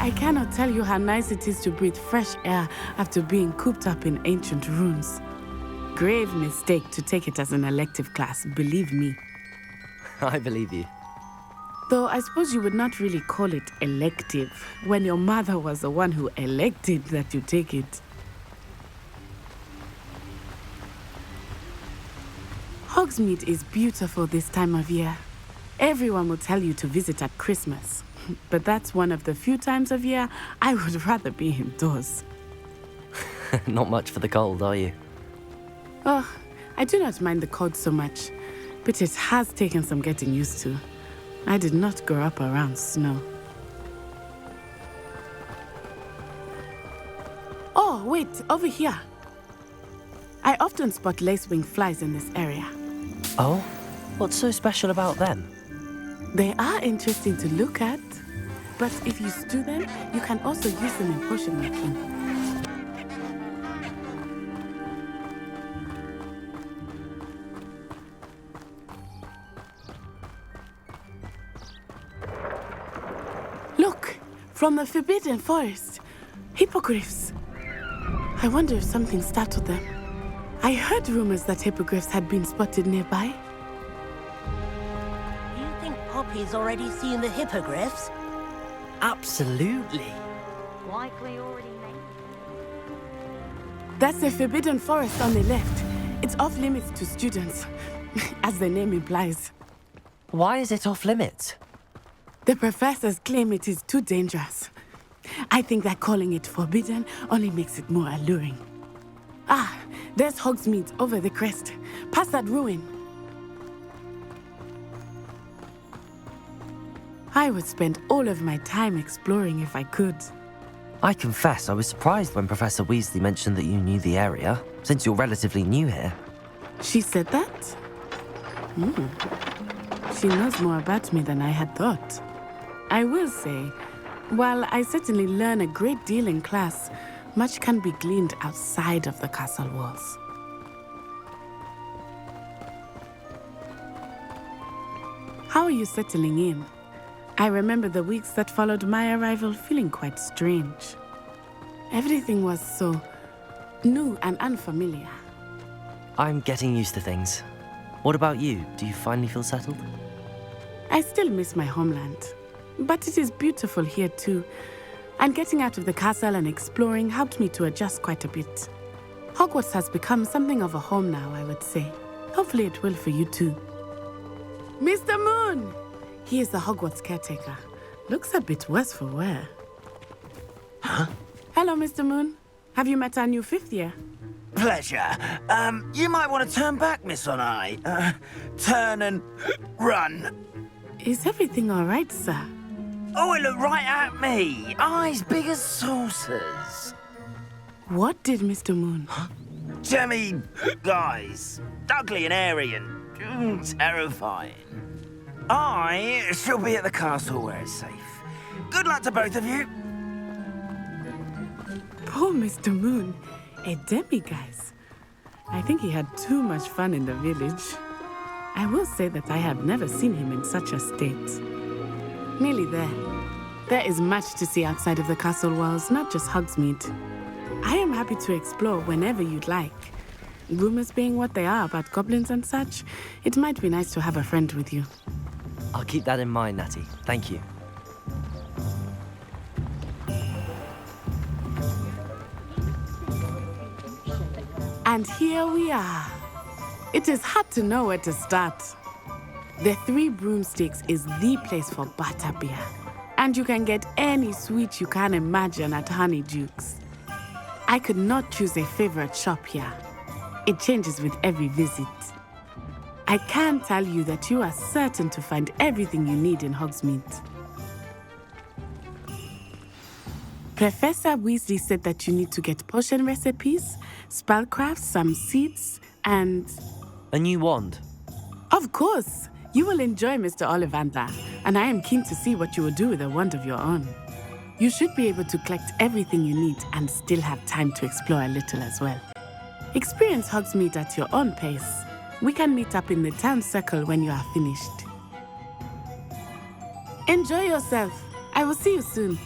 I cannot tell you how nice it is to breathe fresh air after being cooped up in ancient ruins. Grave mistake to take it as an elective class, believe me. I believe you. Though I suppose you would not really call it elective when your mother was the one who elected that you take it. Hogsmeade is beautiful this time of year. Everyone will tell you to visit at Christmas, but that's one of the few times of year I would rather be indoors. Not much for the cold, are you? Oh, I do not mind the cold so much, but it has taken some getting used to. I did not grow up around snow. Oh, wait, over here. I often spot lacewing flies in this area. Oh? What's so special about them? They are interesting to look at, but if you stew them, you can also use them in potion making. Look, from the Forbidden Forest, hippogriffs. I wonder if something startled them. I heard rumors that hippogriffs had been spotted nearby. You think Poppy's already seen the hippogriffs? Absolutely. Likely already made. That's the Forbidden Forest on the left. It's off limits to students, as the name implies. Why is it off limits? The professors claim it is too dangerous. I think that calling it forbidden only makes it more alluring. Ah, there's Hogsmeade over the crest. Past that ruin. I would spend all of my time exploring if I could. I confess I was surprised when Professor Weasley mentioned that you knew the area, since you're relatively new here. She said that? She knows more about me than I had thought. I will say, while I certainly learn a great deal in class, much can be gleaned outside of the castle walls. How are you settling in? I remember the weeks that followed my arrival feeling quite strange. Everything was so new and unfamiliar. I'm getting used to things. What about you? Do you finally feel settled? I still miss my homeland, but it is beautiful here too. And getting out of the castle and exploring helped me to adjust quite a bit. Hogwarts has become something of a home now, I would say. Hopefully it will for you too. Mr. Moon! He is the Hogwarts caretaker. Looks a bit worse for wear. Huh? Hello, Mr. Moon. Have you met our new fifth year? Pleasure. You might want to turn back, Miss Onai. Turn and run. Is everything all right, sir? Oh, it looked right at me. Eyes big as saucers. What did Mr. Moon? Jemmy, guys. Ugly and airy and terrifying. I shall be at the castle where it's safe. Good luck to both of you. Poor Mr. Moon. A demiguise. I think he had too much fun in the village. I will say that I have never seen him in such a state. Nearly there. There is much to see outside of the castle walls, not just Hogsmeade. I am happy to explore whenever you'd like. Rumors being what they are about goblins and such, it might be nice to have a friend with you. I'll keep that in mind, Natty. Thank you. And here we are. It is hard to know where to start. The Three Broomsticks is the place for butterbeer. And you can get any sweet you can imagine at Honeydukes. I could not choose a favorite shop here. It changes with every visit. I can tell you that you are certain to find everything you need in Hogsmeade. Professor Weasley said that you need to get potion recipes, spellcrafts, some seeds, and... A new wand? Of course! You will enjoy Mr. Ollivander, and I am keen to see what you will do with a wand of your own. You should be able to collect everything you need and still have time to explore a little as well. Experience Hogsmeade at your own pace. We can meet up in the town circle when you are finished. Enjoy yourself. I will see you soon.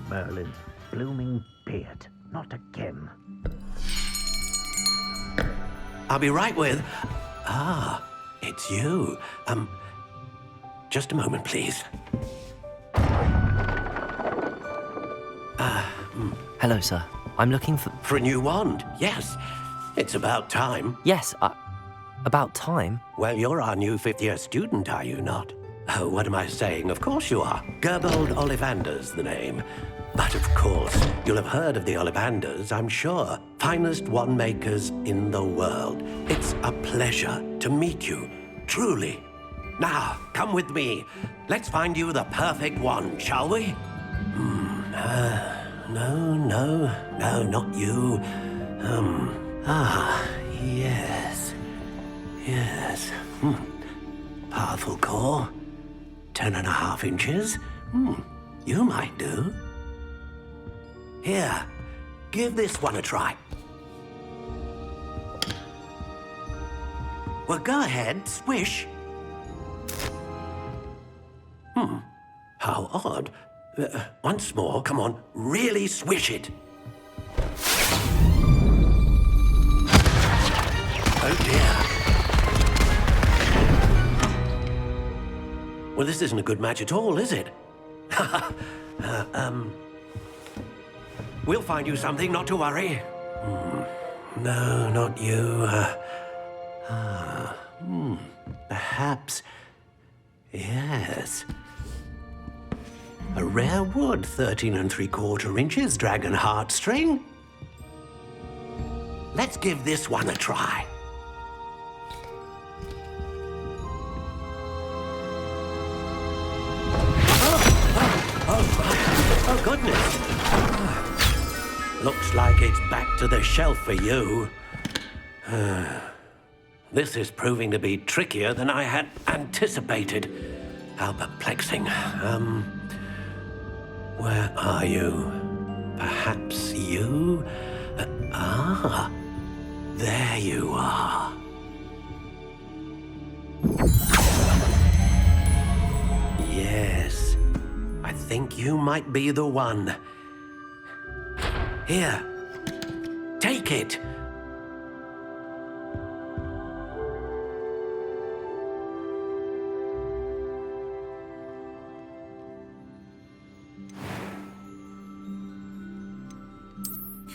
Merlin's blooming beard. Not again. I'll be right with... it's you. Just a moment, please. Hello, sir. I'm looking for... For a new wand, yes. It's about time. Yes, about time? Well, you're our new fifth-year student, are you not? Oh, what am I saying? Of course you are. Gerbold Ollivander's the name. But of course, you'll have heard of the Ollivanders, I'm sure. Finest wand makers in the world. It's a pleasure to meet you, truly. Now, come with me. Let's find you the perfect wand, shall we? No, not you. Yes. Powerful core. 10.5 inches. You might do. Here, give this one a try. Well, go ahead, swish. How odd. Once more, come on, really swish it. Oh dear. Well, this isn't a good match at all, is it? We'll find you something, not to worry. No, not you. Perhaps. Yes. A rare wood, 13 3/4 inches, dragon heartstring. Let's give this one a try. Oh, goodness. Looks like it's back to the shelf for you. This is proving to be trickier than I had anticipated. How perplexing. Where are you? Perhaps you? There you are. Yes, I think you might be the one. Here, take it.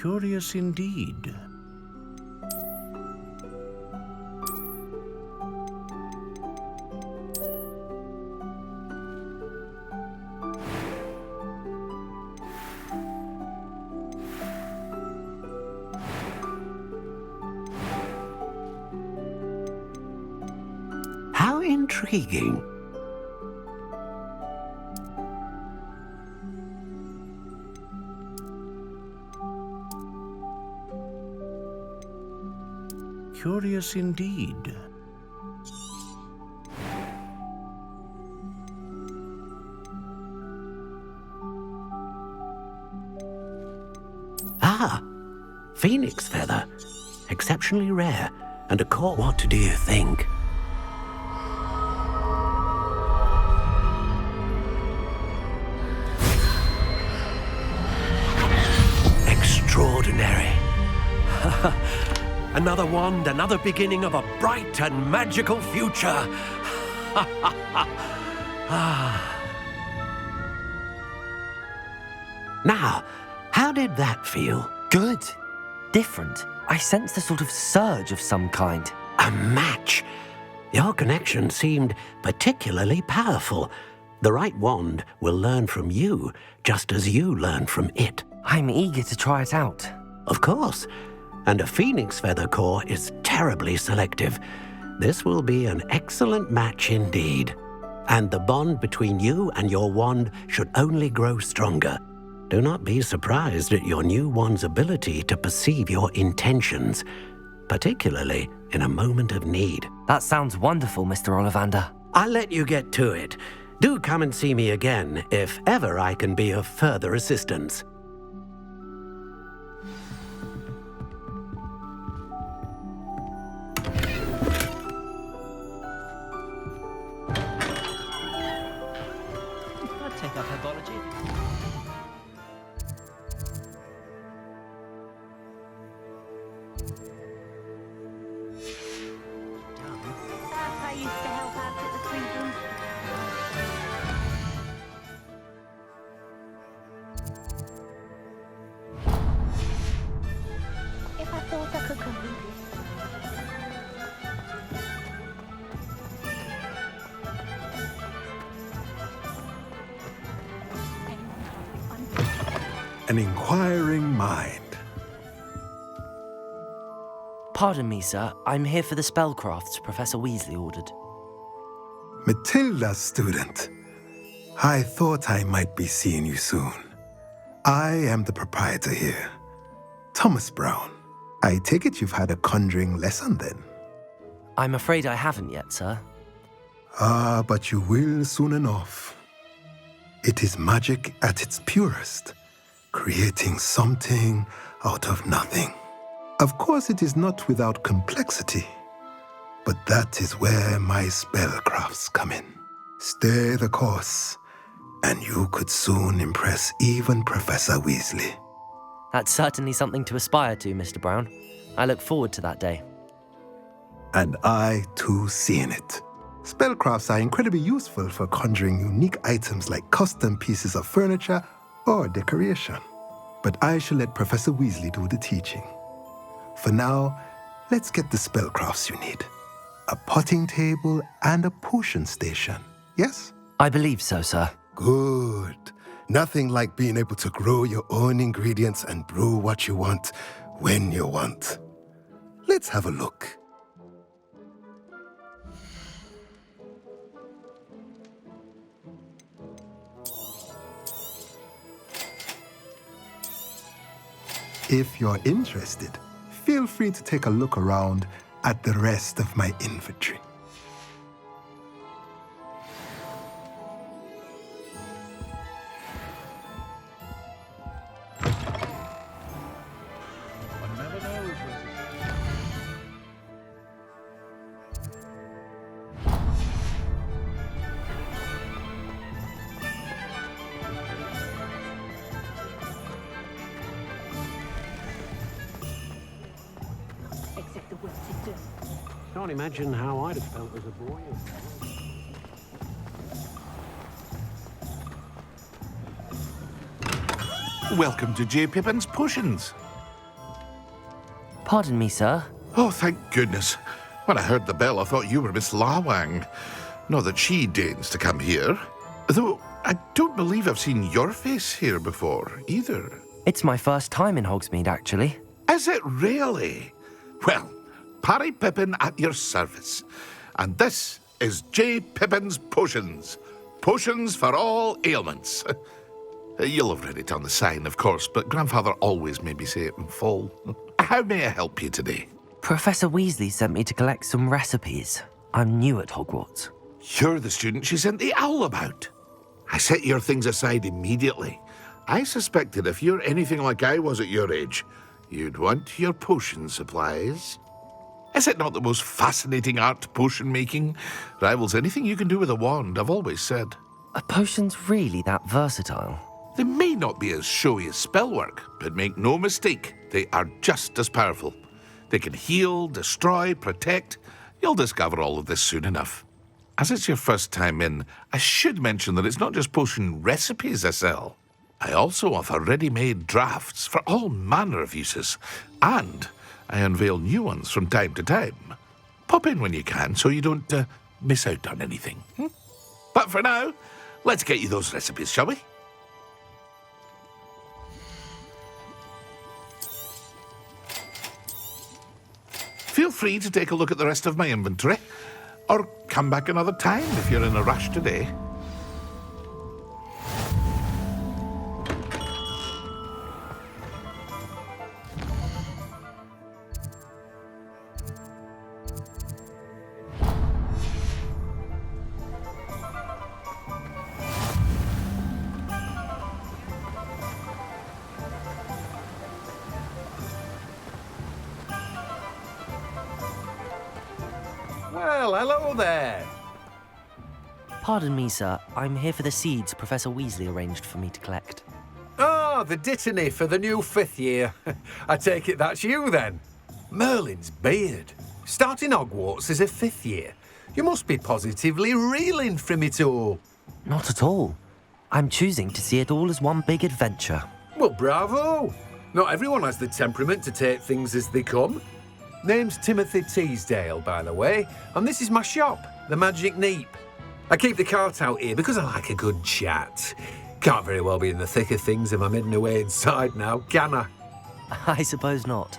Curious indeed. How intriguing. Curious indeed. Phoenix feather. Exceptionally rare. And a core. What do you think? Extraordinary. Another wand, another beginning of a bright and magical future. Now, how did that feel? Good. Different. I sensed a sort of surge of some kind. A match. Your connection seemed particularly powerful. The right wand will learn from you, just as you learn from it. I'm eager to try it out. Of course. And a phoenix feather core is terribly selective. This will be an excellent match indeed. And the bond between you and your wand should only grow stronger. Do not be surprised at your new wand's ability to perceive your intentions, particularly in a moment of need. That sounds wonderful, Mr. Ollivander. I'll let you get to it. Do come and see me again if ever I can be of further assistance. I'd take up herbology. an inquiring mind. Pardon me, sir. I'm here for the spellcrafts Professor Weasley ordered. Matilda's student. I thought I might be seeing you soon. I am the proprietor here, Thomas Brown. I take it you've had a conjuring lesson then? I'm afraid I haven't yet, sir. Ah, but you will soon enough. It is magic at its purest, creating something out of nothing. Of course, it is not without complexity, but that is where my spellcrafts come in. Stay the course, and you could soon impress even Professor Weasley. That's certainly something to aspire to, Mr. Brown. I look forward to that day. And I, too, see in it. Spellcrafts are incredibly useful for conjuring unique items like custom pieces of furniture or decoration. But I shall let Professor Weasley do the teaching. For now, let's get the spellcrafts you need. A potting table and a potion station, yes? I believe so, sir. Good. Nothing like being able to grow your own ingredients and brew what you want when you want. Let's have a look. If you're interested, feel free to take a look around at the rest of my inventory. Can't imagine how I'd have felt as a boy. Welcome to J. Pippin's Potions. Pardon me, sir. Oh, thank goodness. When I heard the bell, I thought you were Miss Lawang. Not that she deigns to come here. Though I don't believe I've seen your face here before, either. It's my first time in Hogsmeade, actually. Is it really? Well, Parry Pippin at your service. And this is J. Pippin's Potions. Potions for all ailments. You'll have read it on the sign, of course, but Grandfather always made me say it in full. How may I help you today? Professor Weasley sent me to collect some recipes. I'm new at Hogwarts. You're the student she sent the owl about. I set your things aside immediately. I suspected if you're anything like I was at your age, you'd want your potion supplies. Is it not the most fascinating art, potion making? Rivals anything you can do with a wand, I've always said. Are potions really that versatile? They may not be as showy as spellwork, but make no mistake, they are just as powerful. They can heal, destroy, protect. You'll discover all of this soon enough. As it's your first time in, I should mention that it's not just potion recipes I sell. I also offer ready-made drafts for all manner of uses, and I unveil new ones from time to time. Pop in when you can so you don't miss out on anything. But for now, let's get you those recipes, shall we? Feel free to take a look at the rest of my inventory, or come back another time if you're in a rush today. Well, hello there. Pardon me, sir. I'm here for the seeds Professor Weasley arranged for me to collect. Oh, the dittany for the new 5th year. I take it that's you, then. Merlin's beard. Starting Hogwarts as a 5th year. You must be positively reeling from it all. Not at all. I'm choosing to see it all as one big adventure. Well, bravo. Not everyone has the temperament to take things as they come. Name's Timothy Teasdale, by the way, and this is my shop, the Magic Neep. I keep the cart out here because I like a good chat. Can't very well be in the thick of things if I'm hidden away inside now, can I? I suppose not.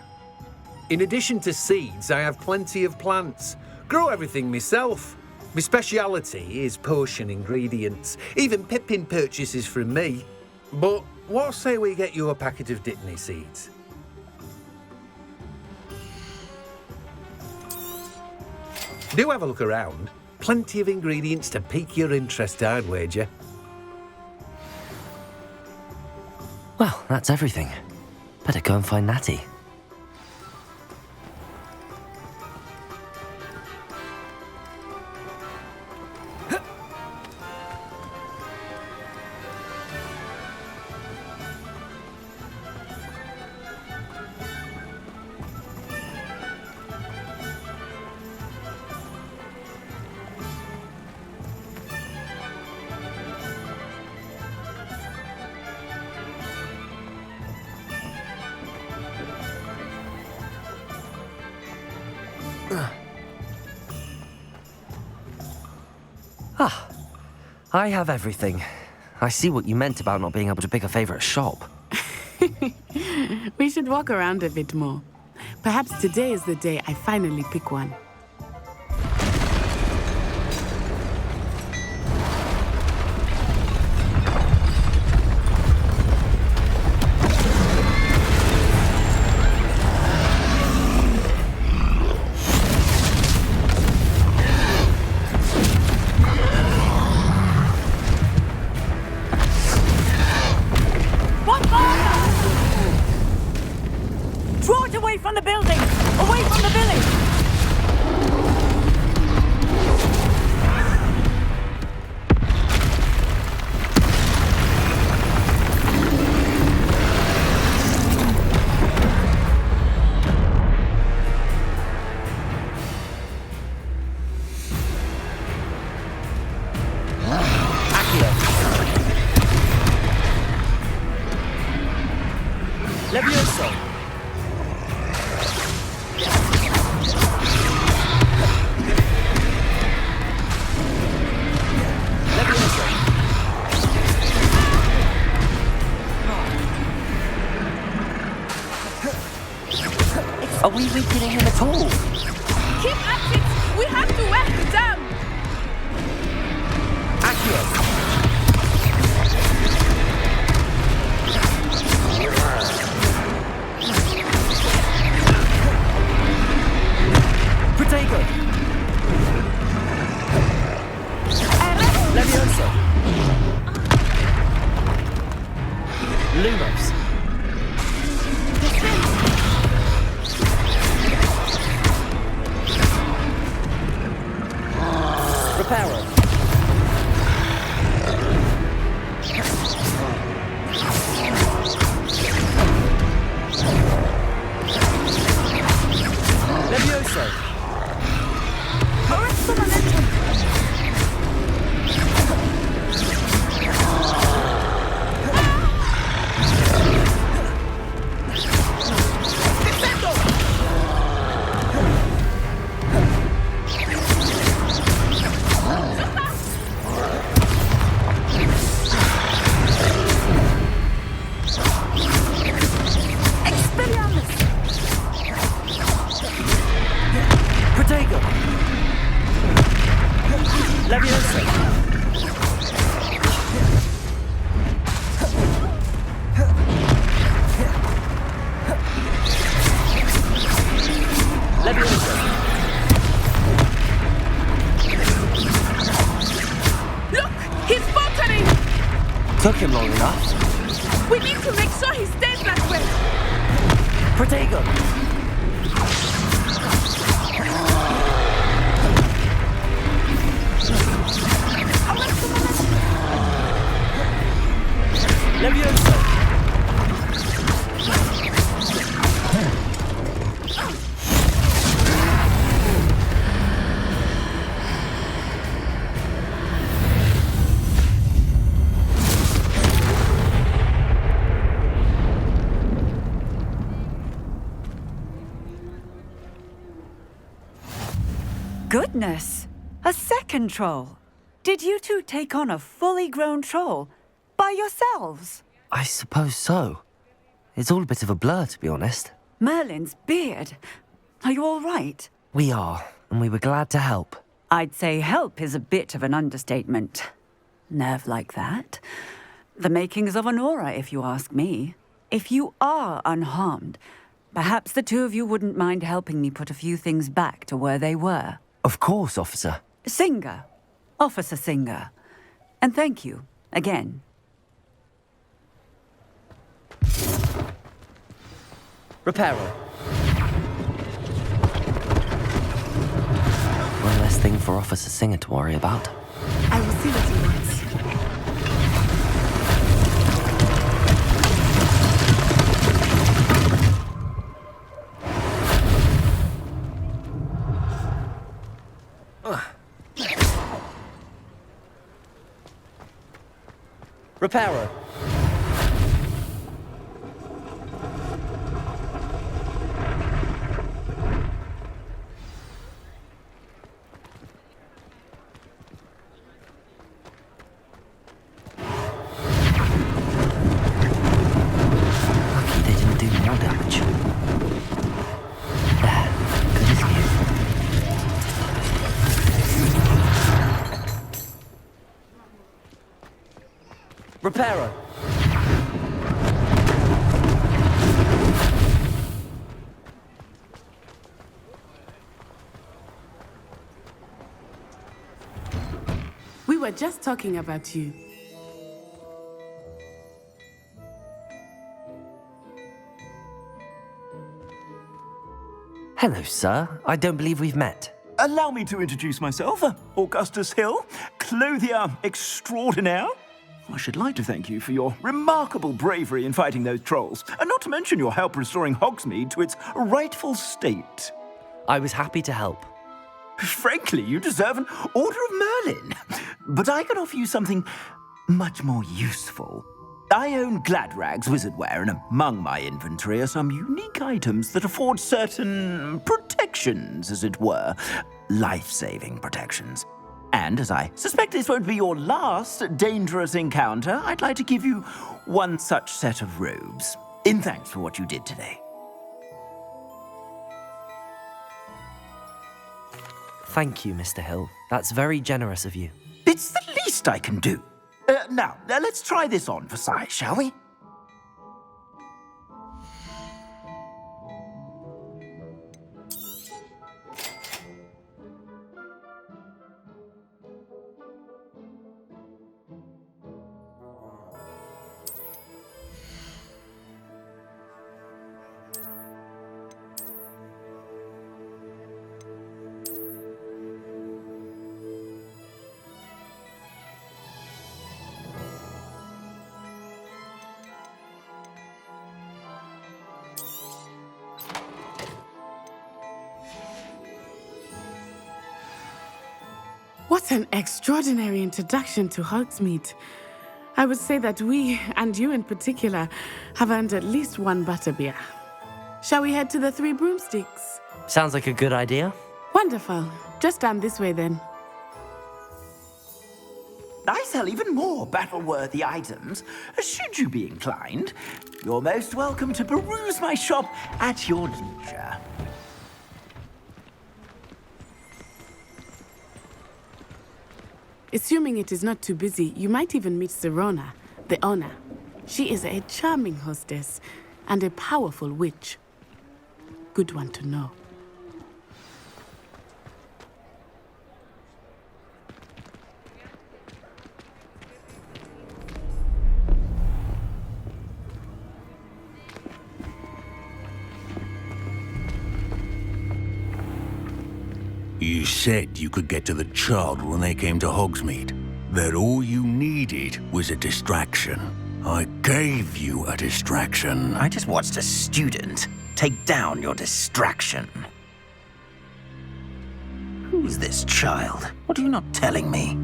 In addition to seeds, I have plenty of plants. Grow everything myself. My speciality is potion ingredients. Even Pippin purchases from me. But what say we get you a packet of Dittany seeds? Do have a look around. Plenty of ingredients to pique your interest, I'd wager. Well, that's everything. Better go and find Natty. I have everything. I see what you meant about not being able to pick a favourite shop. We should walk around a bit more. Perhaps today is the day I finally pick one. Draw it away from the building! Away from the village! Levioso! Are we weakening him at all? Keep at it! We have to work the dam! Accio! Protego! Levioso! Lumos! Reparo! Levioso! Arresto momentum! Protego! Levioso! Levioso! Look! He's faltering! Took him long enough. We need to make sure he stays that way! Protego! Levioso! Goodness! A second troll! Did you two take on a fully grown troll? By by yourselves? I suppose so. It's all a bit of a blur, to be honest. Merlin's beard. Are you all right? We are, and we were glad to help. I'd say help is a bit of an understatement. Nerve like that. The makings of an aura, if you ask me. If you are unharmed, perhaps the two of you wouldn't mind helping me put a few things back to where they were. Of course, officer. Singer. Officer Singer. And thank you, again. Repairer. One less thing for Officer Singer to worry about. I will see what he wants. Repairer. Lucky they didn't do more damage. There, good as new. Repairer. We were just talking about you. Hello, sir. I don't believe we've met. Allow me to introduce myself. Augustus Hill, clothier extraordinaire. I should like to thank you for your remarkable bravery in fighting those trolls, and not to mention your help restoring Hogsmeade to its rightful state. I was happy to help. Frankly, you deserve an Order of Merlin. But I can offer you something much more useful. I own Gladrag's wizardware, and among my inventory are some unique items that afford certain protections, as it were. Life-saving protections. And as I suspect this won't be your last dangerous encounter, I'd like to give you one such set of robes, in thanks for what you did today. Thank you, Mr. Hill. That's very generous of you. It's the least I can do. Now, let's try this on for size, shall we? What an extraordinary introduction to Hogsmeade. I would say that we, and you in particular, have earned at least one butterbeer. Shall we head to the Three Broomsticks? Sounds like a good idea. Wonderful. Just down this way then. I sell even more battle-worthy items. Should you be inclined, you're most welcome to peruse my shop at your leisure. Assuming it is not too busy, you might even meet Serona, the owner. She is a charming hostess and a powerful witch. Good one to know. You said you could get to the child when they came to Hogsmeade. That all you needed was a distraction. I gave you a distraction. I just watched a student take down your distraction. Who's this child? What are you not telling me?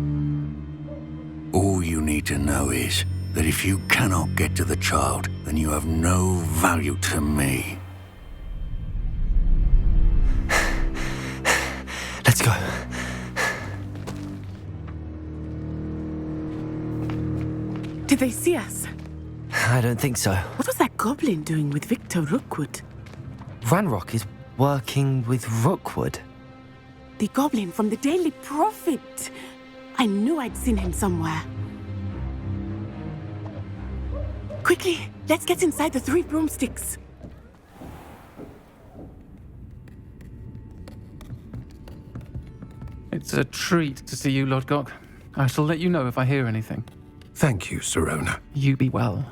All you need to know is that if you cannot get to the child, then you have no value to me. Let's go. Did they see us? I don't think so. What was that goblin doing with Victor Rookwood? Ranrock is working with Rookwood. The goblin from the Daily Prophet. I knew I'd seen him somewhere. Quickly, let's get inside the 3 broomsticks. It's a treat to see you, Lodgok. I shall let you know if I hear anything. Thank you, Sirona. You be well.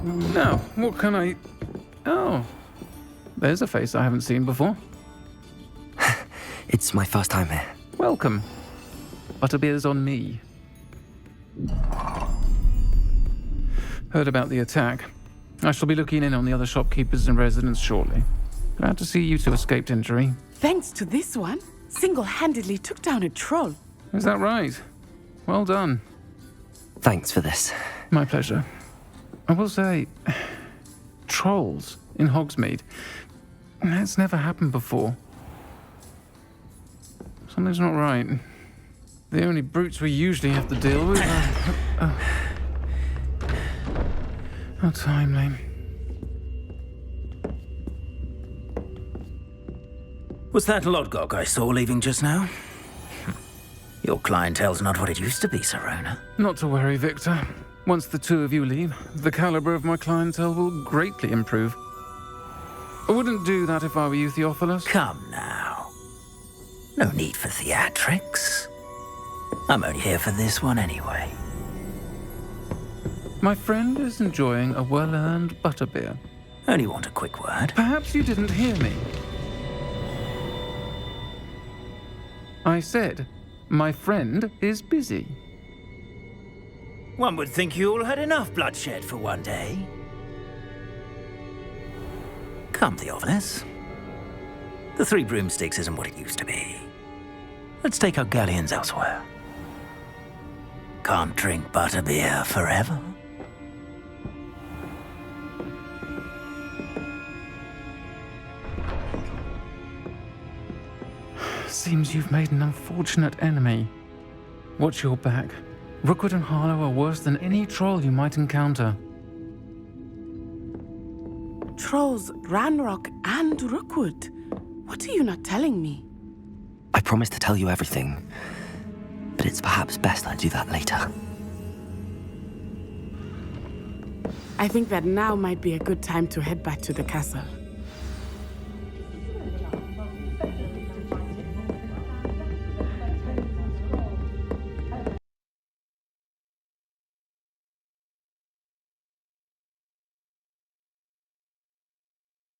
Now, what can I... Oh, there's a face I haven't seen before. It's my first time here. Welcome. Butterbeer's on me. Heard about the attack. I shall be looking in on the other shopkeepers and residents shortly. Glad to see you two escaped injury. Thanks to this one, single-handedly took down a troll. Is that right? Well done. Thanks for this. My pleasure. I will say, trolls in Hogsmeade. That's never happened before. Something's not right. The only brutes we usually have to deal with are... How timely. Was that Lodgok I saw leaving just now? Your clientele's not what it used to be, Sirona. Not to worry, Victor. Once the two of you leave, the caliber of my clientele will greatly improve. I wouldn't do that if I were you, Theophilus. Come now. No need for theatrics. I'm only here for this one anyway. My friend is enjoying a well-earned butterbeer. Only want a quick word. Perhaps you didn't hear me. I said, my friend is busy. One would think you all had enough bloodshed for one day. Come, Theophilus. The 3 broomsticks isn't what it used to be. Let's take our galleons elsewhere. Can't drink butterbeer forever. Seems you've made an unfortunate enemy. Watch your back. Rookwood and Harlow are worse than any troll you might encounter. Trolls, Ranrock, and Rookwood. What are you not telling me? I promised to tell you everything, but it's perhaps best I do that later. I think that now might be a good time to head back to the castle.